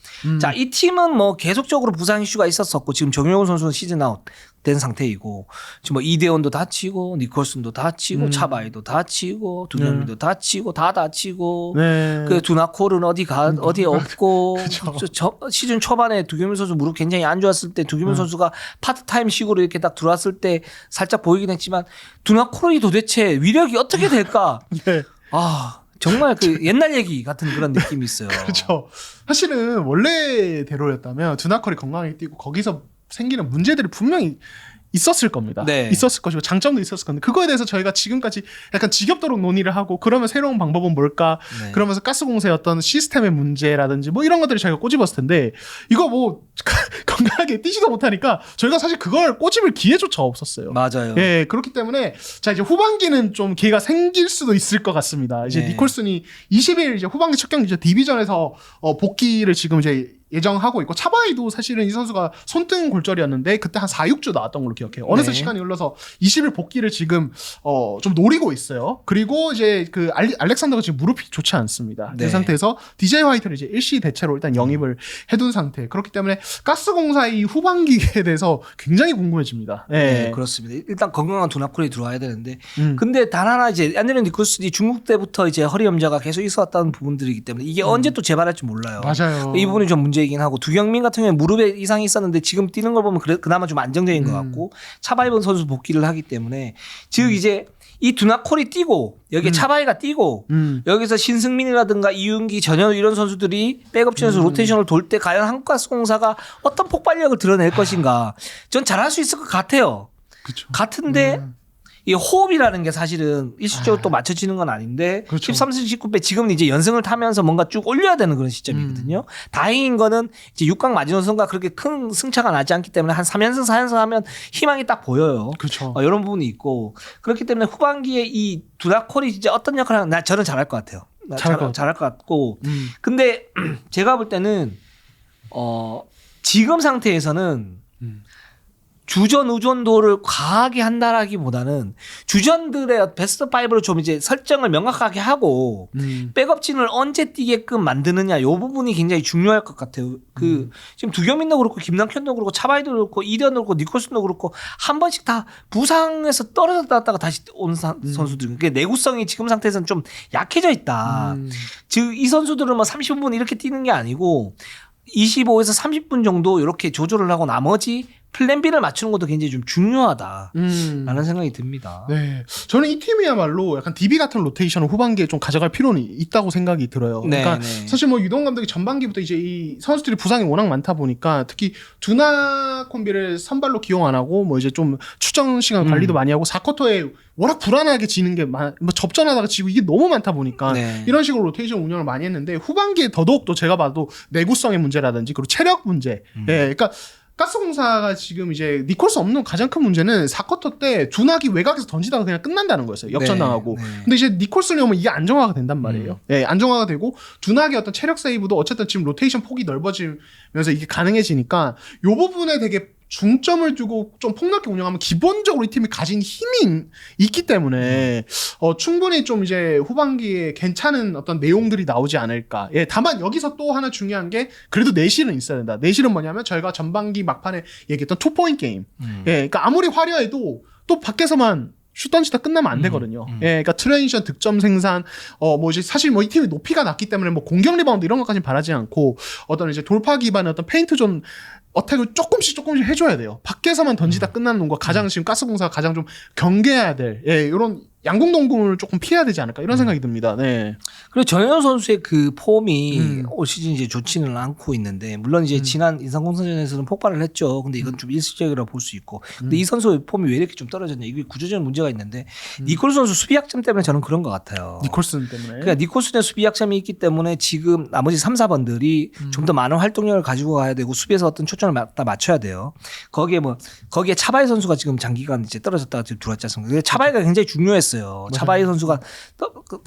자, 이 팀은 뭐 계속적으로 부상 이슈가 있었었고 지금 정용훈 선수는 시즌 아웃 된 상태이고 지금 뭐 이대원도 다치고 니콜슨도 다치고 차바이도 다치고 두경민도 다치고 다 다치고 네. 그 두나콜은 어디에 없고 시즌 초반에 두경민 선수 무릎 굉장히 안 좋았을 때 두경민 선수가 파트타임식으로 이렇게 딱 들어왔을 때 살짝 보이긴 했지만 두나콜이 도대체 위력이 어떻게 될까? 네. 아 정말 그 옛날 얘기 같은 그런 느낌이 있어요. 그렇죠. 사실은 원래대로였다면 두나컬이 건강하게 뛰고 거기서 생기는 문제들이 분명히 있었을 겁니다. 네. 있었을 것이고 장점도 있었을 건데 그거에 대해서 저희가 지금까지 약간 지겹도록 논의를 하고 그러면 새로운 방법은 뭘까? 네. 그러면서 가스공사의 어떤 시스템의 문제라든지 뭐 이런 것들을 저희가 꼬집었을 텐데 이거 뭐 건강하게 뛰지도 못하니까 저희가 사실 그걸 꼬집을 기회조차 없었어요. 맞아요. 예, 그렇기 때문에 자 이제 후반기는 좀 기회가 생길 수도 있을 것 같습니다. 이제 네. 니콜슨이 20일 이제 후반기 첫 경기 이제 디비전에서 복귀를 지금 이제 예정하고 있고 차바이도 사실은 이 선수가 손등 골절이었는데 그때 한 4, 6주 나왔던 걸로 기억해요. 어느새 네. 시간이 흘러서 20일 복귀를 지금 좀 노리고 있어요. 그리고 이제 그 알렉산더가 지금 무릎이 좋지 않습니다. 네. 그 상태에서 DJ 화이트를 이제 일시 대체로 일단 영입을 해둔 상태. 그렇기 때문에 가스공사의 후반기에 대해서 굉장히 궁금해집니다. 네. 네, 그렇습니다. 일단 건강한 두나콜이 들어와야 되는데, 음. 근데 단 하나 이제 안드레 니콜슨이 중국 때부터 이제 허리 염좌가 계속 있었다는 부분들이기 때문에 이게 언제 또 재발할지 몰라요. 맞아요. 이 부분이 좀 문제이긴 하고 두경민 같은 경우에 무릎에 이상이 있었는데 지금 뛰는 걸 보면 그나마 좀 안정적인 것 같고 차바이번 선수 복귀를 하기 때문에 즉 이제 이 두나콜이 뛰고 여기에 차바이가 뛰고 여기서 신승민이라든가 이윤기 전현우 이런 선수들이 백업진에서 로테이션을 돌 때 과연 한국가스공사가 어떤 폭발력을 드러낼 것인가 전 잘할 수 있을 것 같아요. 그쵸. 같은데 이 호흡이라는 게 사실은 일시적으로 또 맞춰지는 건 아닌데 그렇죠. 13승 19패 지금은 이제 연승을 타면서 뭔가 쭉 올려야 되는 그런 시점이거든요. 다행인 거는 이제 6강 마지노선과 그렇게 큰 승차가 나지 않기 때문에 한 3연승 4연승 하면 희망이 딱 보여요. 그렇죠. 이런 부분이 있고 그렇기 때문에 후반기에 이 두나콜이 진짜 어떤 역할을 하나 저는 잘할 것 같아요. 잘할 것 같고 근데 제가 볼 때는 지금 상태에서는 주전 의존도를 과하게 한다라기보다는 주전들의 베스트 5를 좀 이제 설정을 명확하게 하고 백업진을 언제 뛰게끔 만드느냐 요 부분이 굉장히 중요할 것 같아요. 그 지금 두경민도 그렇고 김남현도 그렇고 차바이도 그렇고 이대현도 그렇고 니콜슨도 그렇고 한 번씩 다 부상에서 떨어졌다 갔다가 다시 온 선수들. 그게 내구성이 지금 상태에서는 좀 약해져 있다. 즉 이 선수들은 뭐 30분 이렇게 뛰는 게 아니고 25에서 30분 정도 이렇게 조절을 하고 나머지 플랜 B를 맞추는 것도 굉장히 좀 중요하다라는 생각이 듭니다. 네, 저는 이 팀이야말로 약간 DB 같은 로테이션을 후반기에 좀 가져갈 필요는 있다고 생각이 들어요. 네, 그러니까 네. 사실 뭐 유동 감독이 전반기부터 이제 이 선수들이 부상이 워낙 많다 보니까 특히 두나 콤비를 선발로 기용 안 하고 뭐 이제 좀 출전 시간 관리도 많이 하고 4쿼터에 워낙 불안하게 지는 게 뭐 접전하다가 지고 이게 너무 많다 보니까 네. 이런 식으로 로테이션 운영을 많이 했는데 후반기에 더더욱 또 제가 봐도 내구성의 문제라든지 그리고 체력 문제, 예, 그러니까. 가스공사가 지금 이제 니콜스 없는 가장 큰 문제는 4쿼터 때 두나기 외곽에서 던지다가 그냥 끝난다는 거였어요. 역전당하고. 네, 네. 근데 이제 니콜슨이 오면 이게 안정화가 된단 말이에요. 예, 안정화가 되고 두나기 어떤 체력 세이브도 어쨌든 지금 로테이션 폭이 넓어지면서 이게 가능해지니까 요 부분에 되게 중점을 두고 좀 폭넓게 운영하면 기본적으로 이 팀이 가진 힘이 있기 때문에 충분히 좀 이제 후반기에 괜찮은 어떤 내용들이 나오지 않을까. 예, 다만 여기서 또 하나 중요한 게 그래도 내실은 있어야 된다. 내실은 뭐냐면 저희가 전반기 막판에 얘기했던 투포인트 게임. 예, 그러니까 아무리 화려해도 또 밖에서만 슛 던지다 끝나면 안 되거든요. 예, 그러니까 트랜지션 득점 생산, 뭐 이제 사실 뭐 이 팀이 높이가 낮기 때문에 뭐 공격 리바운드 이런 것까지는 바라지 않고 어떤 이제 돌파 기반의 어떤 페인트 존 어택을 조금씩 해줘야 돼요. 밖에서만 던지다 끝나는 농구가 가장 지금 가스공사가 가장 좀 경계해야 될 이런 양궁동궁을 조금 피해야 되지 않을까 이런 생각이 듭니다. 네. 그리고 전현우 선수의 그 폼이 올 시즌 이제 좋지는 않고 있는데 물론 이제 지난 인삼공사전에서는 폭발을 했죠. 근데 이건 좀 일시적이라고 볼 수 있고. 근데 이 선수의 폼이 왜 이렇게 좀 떨어졌냐? 이게 구조적인 문제가 있는데 니콜스 선수 수비 약점 때문에 저는 그런 것 같아요. 니콜슨 때문에. 그러니까 니콜슨의 수비 약점이 있기 때문에 지금 나머지 3, 4번들이 좀 더 많은 활동력을 가지고 가야 되고 수비에서 어떤 초점을 다 맞춰야 돼요. 거기에 차바이 선수가 지금 장기간 이제 떨어졌다가 지금 들어왔지 않습니까? 차바이가 굉장히 중요했어요. 차바이 선수가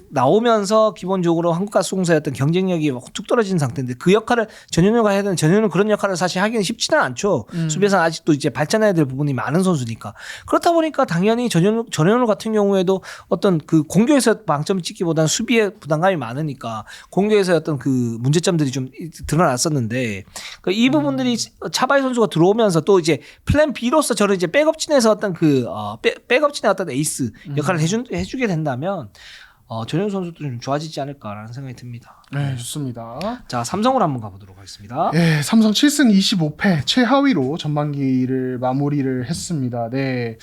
나오면서 기본적으로 한국가스공사의 어떤 경쟁력이 뚝 떨어진 상태인데 그 역할을 전현우가 해야 되는 전현우는 그런 역할을 사실 하기는 쉽지는 않죠. 수비에서는 아직도 이제 발전해야 될 부분이 많은 선수니까. 그렇다 보니까 당연히 전현우 같은 경우에도 어떤 그 공격에서 방점을 찍기보다는 수비에 부담감이 많으니까 공격에서 어떤 그 문제점들이 좀 드러났었는데 이 부분들이 차바이 선수가 들어오면서 또 이제 플랜 B로서 저는 이제 백업진에서 어떤 그 백업진의 어떤 에이스 역할을 해주게 된다면 전현우 선수도 좀 좋아지지 않을까라는 생각이 듭니다. 네, 좋습니다. 자, 삼성으로 한번 가보도록 하겠습니다. 네, 삼성 7승 25패 최하위로 전반기를 마무리를 했습니다. 네.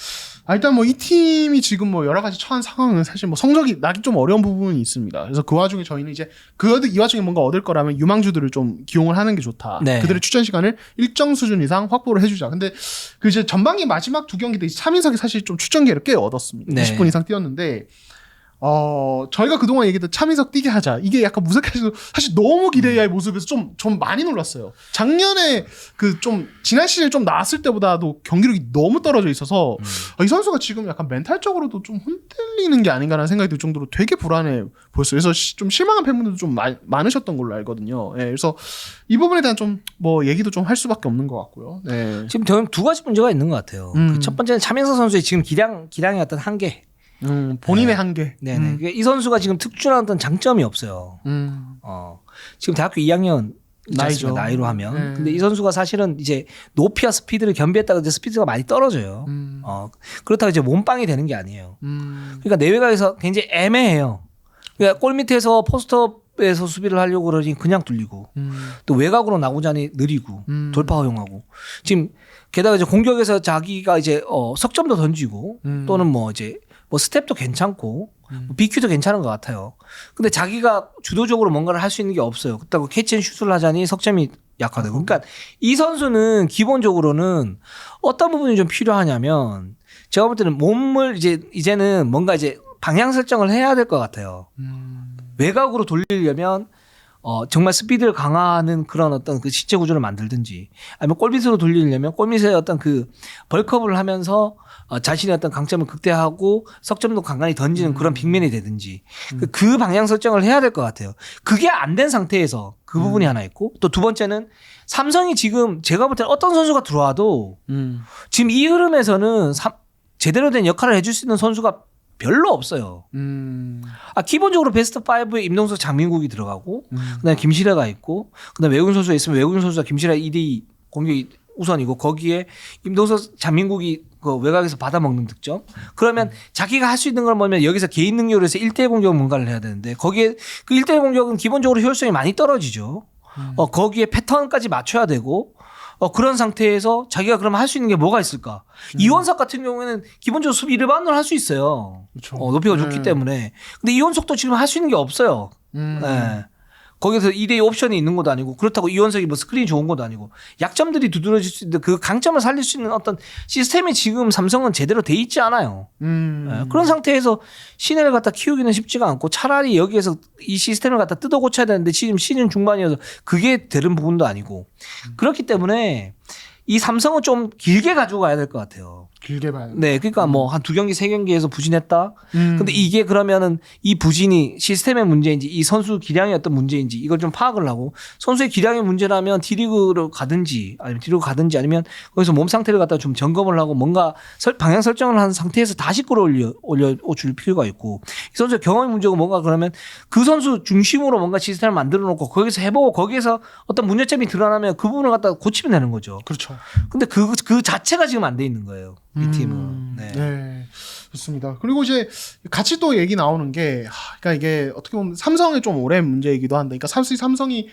일단 뭐 이 팀이 지금 뭐 여러 가지 처한 상황은 사실 뭐 성적이 나기 좀 어려운 부분이 있습니다. 그래서 그 와중에 저희는 이제 이 와중에 뭔가 얻을 거라면 유망주들을 좀 기용을 하는 게 좋다. 네. 그들의 출전 시간을 일정 수준 이상 확보를 해주자. 근데 그 이제 전반기 마지막 두 경기 때 차민석이 사실 좀 출전기를 꽤 얻었습니다. 네. 20분 이상 뛰었는데 저희가 그동안 얘기했던 차민석 뛰게 하자. 이게 약간 무색해서 사실 너무 기대의 모습에서 좀 많이 놀랐어요. 작년에 그 좀 지난 시즌에 좀 나왔을 때보다도 경기력이 너무 떨어져 있어서 이 선수가 지금 약간 멘탈적으로도 좀 흔들리는 게 아닌가라는 생각이 들 정도로 되게 불안해 보였어요. 그래서 좀 실망한 팬분들도 좀 많으셨던 걸로 알거든요. 네, 그래서 이 부분에 대한 좀 뭐 얘기도 좀 할 수밖에 없는 것 같고요. 네. 지금 저는 두 가지 문제가 있는 것 같아요. 그 첫 번째는 차민석 선수의 지금 기량의 어떤 한계. 본인의 한계. 네네. 이 선수가 지금 특출한 어떤 장점이 없어요. 지금 대학교 2학년 나이죠. 나이로 하면. 네. 근데 이 선수가 사실은 이제 높이와 스피드를 겸비했다가 이제 스피드가 많이 떨어져요. 그렇다고 이제 몸빵이 되는 게 아니에요. 그러니까 내외곽에서 굉장히 애매해요. 그러니까 골 밑에서 포스트업에서 수비를 하려고 그러니 그냥 뚫리고 또 외곽으로 나고자 하니 느리고 돌파 허용하고 지금 게다가 이제 공격에서 자기가 이제 석점도 던지고 또는 뭐 이제 뭐 스텝도 괜찮고 뭐 BQ도 괜찮은 것 같아요. 근데 자기가 주도적으로 뭔가를 할 수 있는 게 없어요. 그렇다고 캐치앤슛을 하자니 석점이 약하다고. 그러니까 이 선수는 기본적으로는 어떤 부분이 좀 필요하냐면 제가 볼 때는 몸을 이제는 뭔가 이제 방향 설정을 해야 될 것 같아요. 외곽으로 돌리려면 정말 스피드를 강화하는 그런 어떤 그 시체 구조를 만들든지 아니면 골밑으로 돌리려면 골밑에 어떤 그 벌크업을 하면서 자신의 어떤 강점을 극대화하고 석점도 간간히 던지는 그런 빅맨이 되든지 그 방향 설정을 해야 될 것 같아요. 그게 안 된 상태에서 그 부분이 하나 있고 또 두 번째는 삼성이 지금 제가 볼 때는 어떤 선수가 들어와도 지금 이 흐름에서는 제대로 된 역할을 해줄 수 있는 선수가 별로 없어요. 기본적으로 베스트 5에 임동석, 장민국이 들어가고, 그다음에 김시래가 있고, 그다음에 외국인 선수가 있으면 외국인 선수가 김시래 2대2 공격이 우선이고, 거기에 임동석, 장민국이 그 외곽에서 받아먹는 득점. 그러면 자기가 할 수 있는 걸 뭐냐면 여기서 개인 능력으로 해서 1대1 공격을 뭔가를 해야 되는데, 거기에 그 1대1 공격은 기본적으로 효율성이 많이 떨어지죠. 거기에 패턴까지 맞춰야 되고, 그런 상태에서 자기가 그러면 할 수 있는 게 뭐가 있을까? 이원석 같은 경우에는 기본적으로 수비 리바운드를 할 수 있어요. 그렇죠. 높이가 좋기 때문에. 근데 이원석도 지금 할 수 있는 게 없어요. 네. 거기서 2대2 옵션이 있는 것도 아니고 그렇다고 이원석이 뭐 스크린이 좋은 것도 아니고 약점들이 두드러질 수 있는데 그 강점을 살릴 수 있는 어떤 시스템이 지금 삼성은 제대로 돼 있지 않아요. 네. 그런 상태에서 신예를 갖다 키우기는 쉽지가 않고 차라리 여기에서 이 시스템을 갖다 뜯어 고쳐야 되는데 지금 시즌 중반이어서 그게 되는 부분도 아니고 그렇기 때문에 이 삼성은 좀 길게 가지고 가야 될 것 같아요. 길게 봐야 돼. 네, 그러니까 뭐 한 2경기, 3경기에서 부진했다. 근데 이게 그러면은 이 부진이 시스템의 문제인지 이 선수 기량의 어떤 문제인지 이걸 좀 파악을 하고 선수의 기량의 문제라면 D리그로 가든지 아니면 거기서 몸 상태를 갖다 좀 점검을 하고 뭔가 방향 설정을 한 상태에서 다시 끌어올려 줄 필요가 있고 이 선수의 경험의 문제고 뭔가 그러면 그 선수 중심으로 뭔가 시스템을 만들어 놓고 거기서 해보고 거기에서 어떤 문제점이 드러나면 그 부분을 갖다 고치면 되는 거죠. 그렇죠. 근데 그 자체가 지금 안 돼 있는 거예요. 이 팀은. 네. 네. 좋습니다. 그리고 이제 같이 또 얘기 나오는 게, 그러니까 이게 어떻게 보면 삼성의 좀 오랜 문제이기도 한데, 그러니까 삼성이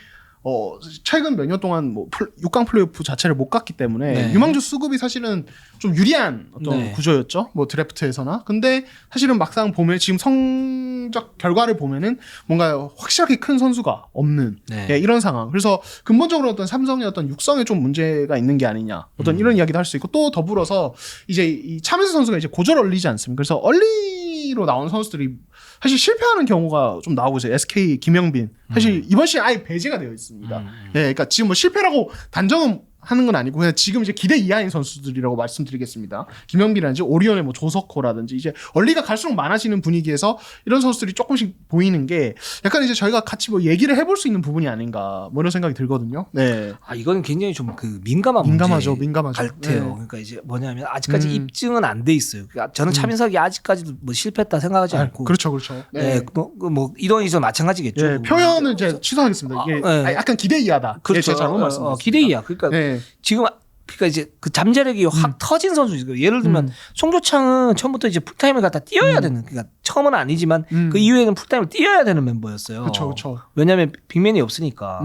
최근 몇 년 동안 뭐 6강 플레이오프 자체를 못 갔기 때문에 네. 유망주 수급이 사실은 좀 유리한 어떤 네. 구조였죠. 뭐 드래프트에서나. 근데 사실은 막상 보면 지금 성적 결과를 보면은 뭔가 확실하게 큰 선수가 없는 네. 예, 이런 상황. 그래서 근본적으로 어떤 삼성의 어떤 육성에 좀 문제가 있는 게 아니냐. 어떤 이런 이야기도 할 수 있고 또 더불어서 이제 이 차민수 선수가 이제 고졸 얼리지 않습니까? 그래서 얼리로 나온 선수들이 사실 실패하는 경우가 좀 나오고 있어요. SK 김영빈. 사실 이번 시즌 아예 배제가 되어 있습니다. 예, 그러니까 지금 뭐 실패라고 단정은 하는 건 아니고 그냥 지금 이제 기대 이하인 선수들이라고 말씀드리겠습니다. 김영빈이라든지 오리온의 뭐 조석호라든지 이제 얼리가 갈수록 많아지는 분위기에서 이런 선수들이 조금씩 보이는 게 약간 이제 저희가 같이 뭐 얘기를 해볼 수 있는 부분이 아닌가 뭐 이런 생각이 들거든요. 네. 이건 굉장히 좀 그 민감한 민감하죠. 문제 같아요. 네. 그러니까 이제 뭐냐면 아직까지 입증은 안 돼 있어요. 그러니까 저는 차민석이 아직까지도 뭐 실패했다 생각하지 않고. 그렇죠, 그렇죠. 네. 뭐 이동희도 마찬가지겠죠. 예, 표현은 이제 취소하겠습니다. 이게 네. 약간 기대 이하다. 그렇죠. 예, 제가 잘못 말씀드렸습니다. 기대 이하. 그러니까 네. 지금 그러니까 이제 그 잠재력이 확 터진 선수죠. 예를 들면 송교창은 처음부터 이제 풀타임을 갖다 뛰어야 되는, 그러니까 처음은 아니지만 그 이후에는 풀타임을 뛰어야 되는 멤버였어요. 그렇죠, 그렇죠. 왜냐하면 빅맨이 없으니까.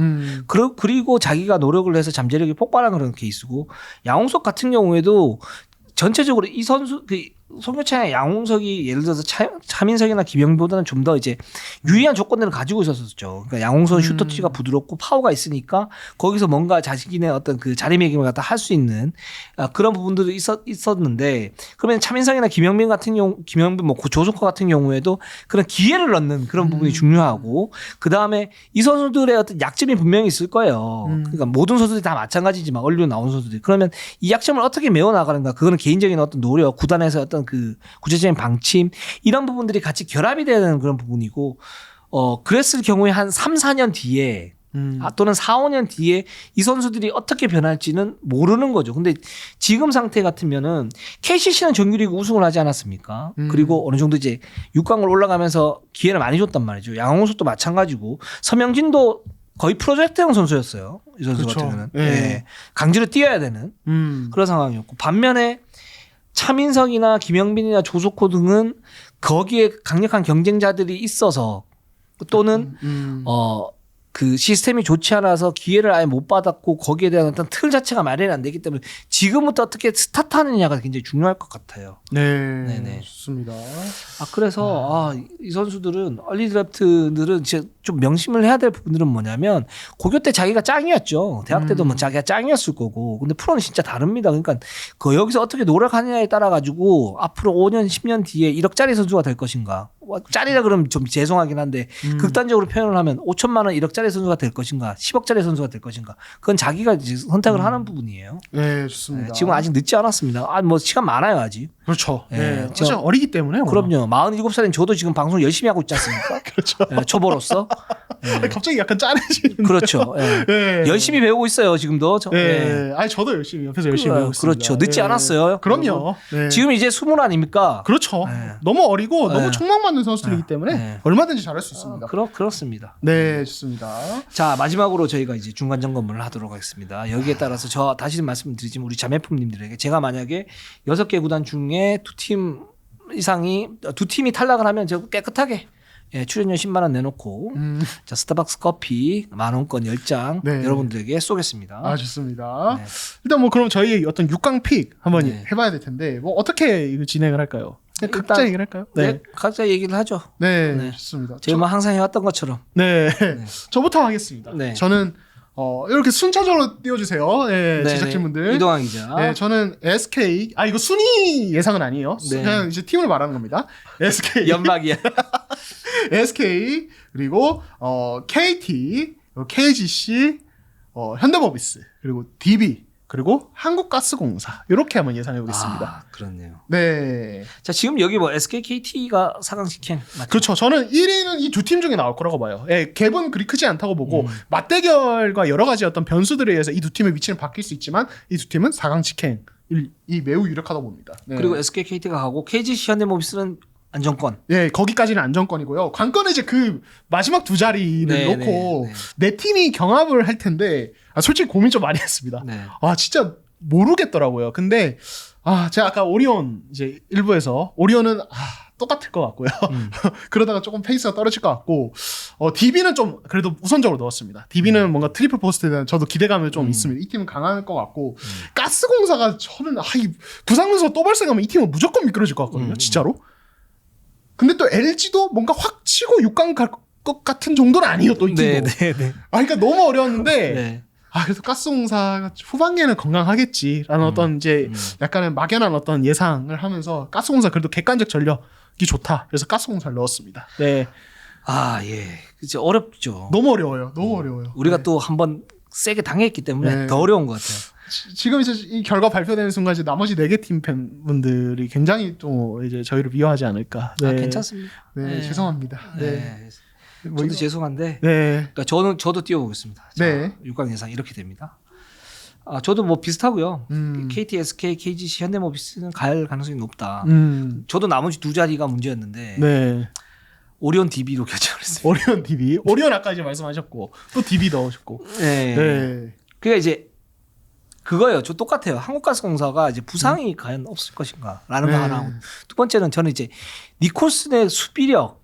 그리고 자기가 노력을 해서 잠재력이 폭발한 그런 케이스고, 양홍석 같은 경우에도 전체적으로 이 선수 송교창의 양홍석이 예를 들어서 차민석이나 김영보다는 좀 더 이제 유리한 조건들을 가지고 있었었죠. 그러니까 양홍석은 슈터치가 부드럽고 파워가 있으니까 거기서 뭔가 자신의 어떤 그 자리매김을 갖다 할 수 있는 그런 부분들이 있었는데, 그러면 차민석이나 김영빈 같은 경우, 김영빈 뭐 조석호 같은 경우에도 그런 기회를 얻는 그런 부분이 중요하고, 그 다음에 이 선수들의 어떤 약점이 분명히 있을 거예요. 그러니까 모든 선수들이 다 마찬가지지만 얼리로 나온 선수들이, 그러면 이 약점을 어떻게 메워 나가는가, 그거는 개인적인 어떤 노력, 구단에서 어떤 그 구체적인 방침, 이런 부분들이 같이 결합이 되는 그런 부분이고, 그랬을 경우에 한 3, 4년 뒤에 또는 4, 5년 뒤에 이 선수들이 어떻게 변할지는 모르는 거죠. 근데 지금 상태 같으면은 KCC는 정규리그 우승을 하지 않았습니까? 그리고 어느 정도 이제 6강을 올라가면서 기회를 많이 줬단 말이죠. 양홍석도 마찬가지고, 서명진도 거의 프로젝트형 선수였어요. 이 선수 그렇죠. 같은 경우는. 예. 네. 강제로 뛰어야 되는 그런 상황이었고, 반면에 차민석이나 김영빈이나 조석호 등은 거기에 강력한 경쟁자들이 있어서, 또는 그 시스템이 좋지 않아서 기회를 아예 못 받았고 거기에 대한 어떤 틀 자체가 마련이 안 되기 때문에 지금부터 어떻게 스타트하느냐가 굉장히 중요할 것 같아요. 네, 네네. 좋습니다. 그래서 이 선수들은 얼리 드래프트들은 좀 명심을 해야 될 부분들은 뭐냐면, 고교 때 자기가 짱이었죠. 대학 때도 뭐 자기가 짱이었을 거고, 근데 프로는 진짜 다릅니다. 그러니까 그 여기서 어떻게 노력하느냐에 따라 가지고 앞으로 5년, 10년 뒤에 1억짜리 선수가 될 것인가. 짤이라 그러면 좀 죄송하긴 한데 극단적으로 표현을 하면 5천만 원 1억짜리 선수가 될 것인가, 10억짜리 선수가 될 것인가, 그건 자기가 이제 선택을 하는 부분이에요. 네, 좋습니다. 지금 아직 늦지 않았습니다. 뭐 시간 많아요 아직. 그렇죠. 네, 사실 어리기 때문에. 그럼요. 47살인 저도 지금 방송 열심히 하고 있지 않습니까? 그렇죠. 초보로서. 갑자기 약간 짠해지는. 그렇죠. 열심히 배우고 있어요 지금도. 아니 저도 열심히 옆에서 열심히 배우고 있습니다. 그렇죠. 늦지 않았어요. 그럼요. 지금 이제 20 아닙니까? 그렇죠. 너무 어리고 너무 촉망받는 선수들이기 때문에 네. 얼마든지 잘할 수 있습니다. 그렇습니다. 네, 좋습니다. 자, 마지막으로 저희가 이제 중간 점검을 하도록 하겠습니다. 여기에 따라서 저 다시 말씀드리지만 우리 자매품님들에게, 제가 만약에 6개 구단 중에 2팀이 탈락을 하면 저 깨끗하게 출연료 10만 원 내놓고 자, 스타벅스 커피 10,000원권 10장 네. 여러분들에게 쏘겠습니다. 좋습니다. 네. 일단 뭐 그럼 저희 어떤 6강 픽 한번 네. 해봐야 될 텐데 뭐 어떻게 이거 진행을 할까요? 일단 각자 얘기를 할까요? 네. 각자 얘기를 하죠. 네, 네. 좋습니다. 저희 뭐 항상 해왔던 것처럼. 네. 저부터 하겠습니다. 네. 저는 이렇게 순차적으로 띄워주세요. 네, 제작진분들. 이동환 기자. 네, 저는 SK. 이거 순위 예상은 아니에요. 네. 그냥 이제 팀을 말하는 겁니다. SK. 연막이야. SK 그리고 KT, KGC, 현대모비스, 그리고 DB, 그리고 한국가스공사, 이렇게 한번 예상해 보겠습니다. 그렇네요. 네. 자, 지금 여기 뭐 SK, KT가 4강 직행 맞죠? 그렇죠. 저는 1위는 이 두 팀 중에 나올 거라고 봐요. 갭은 그리 크지 않다고 보고 맞대결과 여러 가지 어떤 변수들에 의해서 이 두 팀의 위치는 바뀔 수 있지만 이 두 팀은 4강 직행이 매우 유력하다고 봅니다. 네. 그리고 SK, KT가 가고 KGC, 현대모비스는 안정권. 네, 거기까지는 안정권이고요. 관건은 이제 그 마지막 두 자리를 놓고 네 팀이 경합을 할 텐데 솔직히 고민 좀 많이 했습니다. 네. 진짜 모르겠더라고요. 근데 제가 아까 오리온 이제 일부에서 오리온은 똑같을 것 같고요. 그러다가 조금 페이스가 떨어질 것 같고, DB는 좀 그래도 우선적으로 넣었습니다. DB는 뭔가 트리플 포스트에 대한 저도 기대감이 좀 있습니다. 이 팀은 강할 것 같고, 가스공사가 저는 이 부상에서 또 발생하면 이 팀은 무조건 미끄러질 것 같거든요. 진짜로. 근데 또 LG도 뭔가 확 치고 6강 갈 것 같은 정도는 아니에요. 또 이 팀도. 네. 그러니까 너무 어려웠는데. 네. 그래서 가스공사가 후반기에는 건강하겠지라는 어떤 이제 약간은 막연한 어떤 예상을 하면서 가스공사 그래도 객관적 전력이 좋다. 그래서 가스공사를 넣었습니다. 네. 예. 그죠. 어렵죠. 너무 어려워요. 너무 어려워요. 우리가 네. 또 한번 세게 당했기 때문에 네. 더 어려운 것 같아요. 지금 이제 이 결과 발표되는 순간 이제 나머지 4개 팀 팬분들이 굉장히 또 이제 저희를 미워하지 않을까. 네. 괜찮습니다. 네, 죄송합니다. 네. 뭐 저도 죄송한데. 네. 그러니까 저도 뛰어보겠습니다. 네. 6강 예상 이렇게 됩니다. 저도 뭐 비슷하고요. 음. KT, SK, KGC, 현대모비스는 갈 가능성이 높다. 음. 저도 나머지 두 자리가 문제였는데 네. 오리온 DB로 결정을 했습니다. 오리온 DB. 오리온 아까 이제 말씀하셨고 또 DB 넣으셨고. 네. 네. 그러니까 이제 그거예요. 저 똑같아요. 한국가스공사가 이제 부상이 과연 없을 것인가라는 거 네. 하나. 두 번째는 저는 이제 니콜슨의 수비력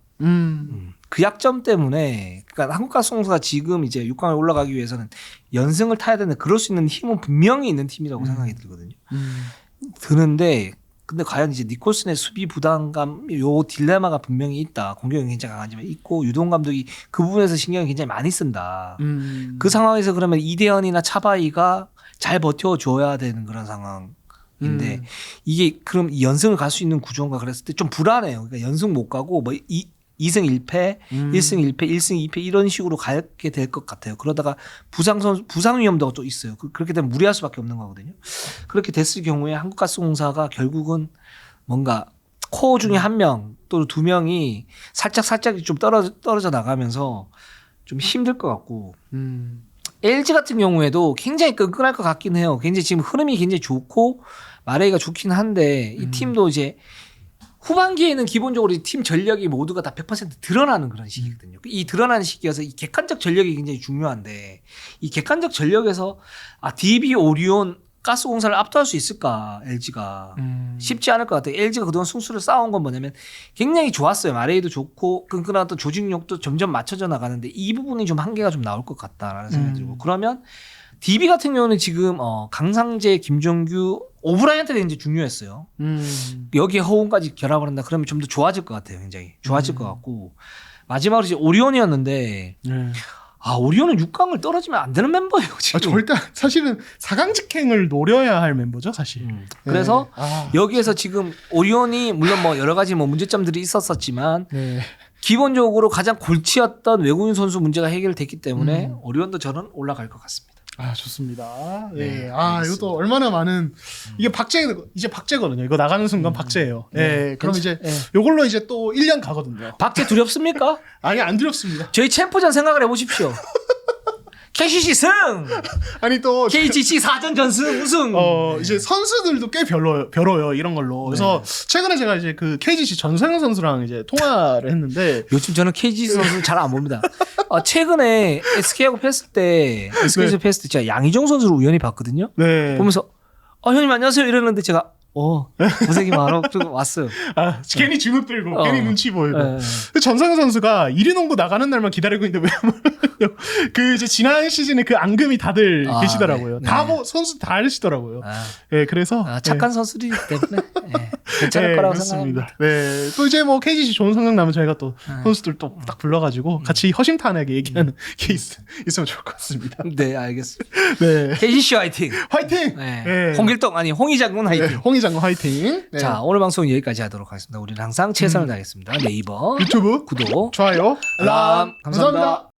그 약점 때문에 그러니까 한국가스공사가 지금 이제 6강에 올라가기 위해서는 연승을 타야 되는데 그럴 수 있는 힘은 분명히 있는 팀이라고 생각이 들거든요. 드는데 근데 과연 이제 니콜슨의 수비 부담감 요 딜레마가 분명히 있다. 공격이 굉장히 강하지만 있고 유동 감독이 그 부분에서 신경을 굉장히 많이 쓴다. 그 상황에서 그러면 이대현이나 차바이가 잘 버텨줘야 되는 그런 상황인데 이게 그럼 연승을 갈 수 있는 구조인가 그랬을 때 좀 불안해요. 그러니까 연승 못 가고 뭐 2승 1패, 1승 1패, 1승 2패 이런 식으로 가게 될 것 같아요. 그러다가 부상 위험도가 또 있어요. 그렇게 되면 무리할 수밖에 없는 거거든요. 그렇게 됐을 경우에 한국가스공사가 결국은 뭔가 코어 중에 한 명 또는 두 명이 살짝 좀 떨어져 나가면서 좀 힘들 것 같고 LG 같은 경우에도 굉장히 끈끈할 것 같긴 해요. 굉장히 지금 흐름이 굉장히 좋고 마레이가 좋긴 한데 이 팀도 이제 후반기에는 기본적으로 팀 전력이 모두가 다 100% 드러나는 그런 시기거든요. 이 드러나는 시기여서 이 객관적 전력이 굉장히 중요한데 이 객관적 전력에서 DB, 오리온, 가스공사를 압도할 수 있을까 LG가 쉽지 않을 것 같아요. LG가 그동안 승수를 쌓아온 건 뭐냐면 굉장히 좋았어요. 마레이도 좋고 끈끈한 조직력도 점점 맞춰져 나가는데 이 부분이 좀 한계가 좀 나올 것 같다라는 생각이 들고 그러면 DB 같은 경우는 지금 강상재, 김종규, 오브라이언트가 굉장히 중요했어요. 여기에 허웅까지 결합을 한다. 그러면 좀 더 좋아질 것 같아요. 굉장히 좋아질 것 같고 마지막으로 이제 오리온이었는데 오리온은 6강을 떨어지면 안 되는 멤버예요. 지금. 절대 사실은 4강 직행을 노려야 할 멤버죠, 사실. 그래서 여기에서 지금 오리온이 물론 뭐 여러 가지 뭐 문제점들이 있었었지만 기본적으로 가장 골치였던 외국인 선수 문제가 해결됐기 때문에 오리온도 저는 올라갈 것 같습니다. 좋습니다. 네, 이것도 얼마나 많은 이게 이제 박제거든요. 이거 나가는 순간 박제예요. 그럼 이제 요걸로 이제 또 1년 가거든요. 박제 두렵습니까? 아니 안 두렵습니다. 저희 챔프전 생각을 해보십시오. KCC 승, 아니 또 KGC 4전 전승 우승. 이제 선수들도 꽤 별로요 이런 걸로. 그래서 최근에 제가 이제 그 KGC 전상현 선수랑 이제 통화를 했는데 요즘 저는 KGC 선수 잘 안 봅니다. 최근에 SK하고 패스 때 SK에서 패스 때 제가 양희종 선수를 우연히 봤거든요. 보면서 형님 안녕하세요 이랬는데 제가 고생이 많아. 그리고 왔어요. 괜히 주눅 들고 괜히 눈치 보이고. 전상현 선수가 1위 농구 나가는 날만 기다리고 있는데 왜냐면 그 이제 지난 시즌에 그 앙금이 다들 계시더라고요. 네. 다 뭐 선수 다 하시더라고요. 그래서 착한 선수이기 때문에 괜찮을 거라고 생각합니다. 또 이제 뭐 KGC 좋은 성적 나면 저희가 또 선수들 또 딱 불러가지고 같이 허심탄회하게 얘기하는 케이스 있으면 좋을 것 같습니다. 네, 알겠습니다. 네. KGC 화이팅. 화이팅. 홍길동 아니 홍의장군 화이팅. 홍의장군 화이팅. 자, 오늘 방송 여기까지 하도록 하겠습니다. 우리는 항상 최선을 다하겠습니다. 네이버, 유튜브 구독, 좋아요, 알람. 감사합니다.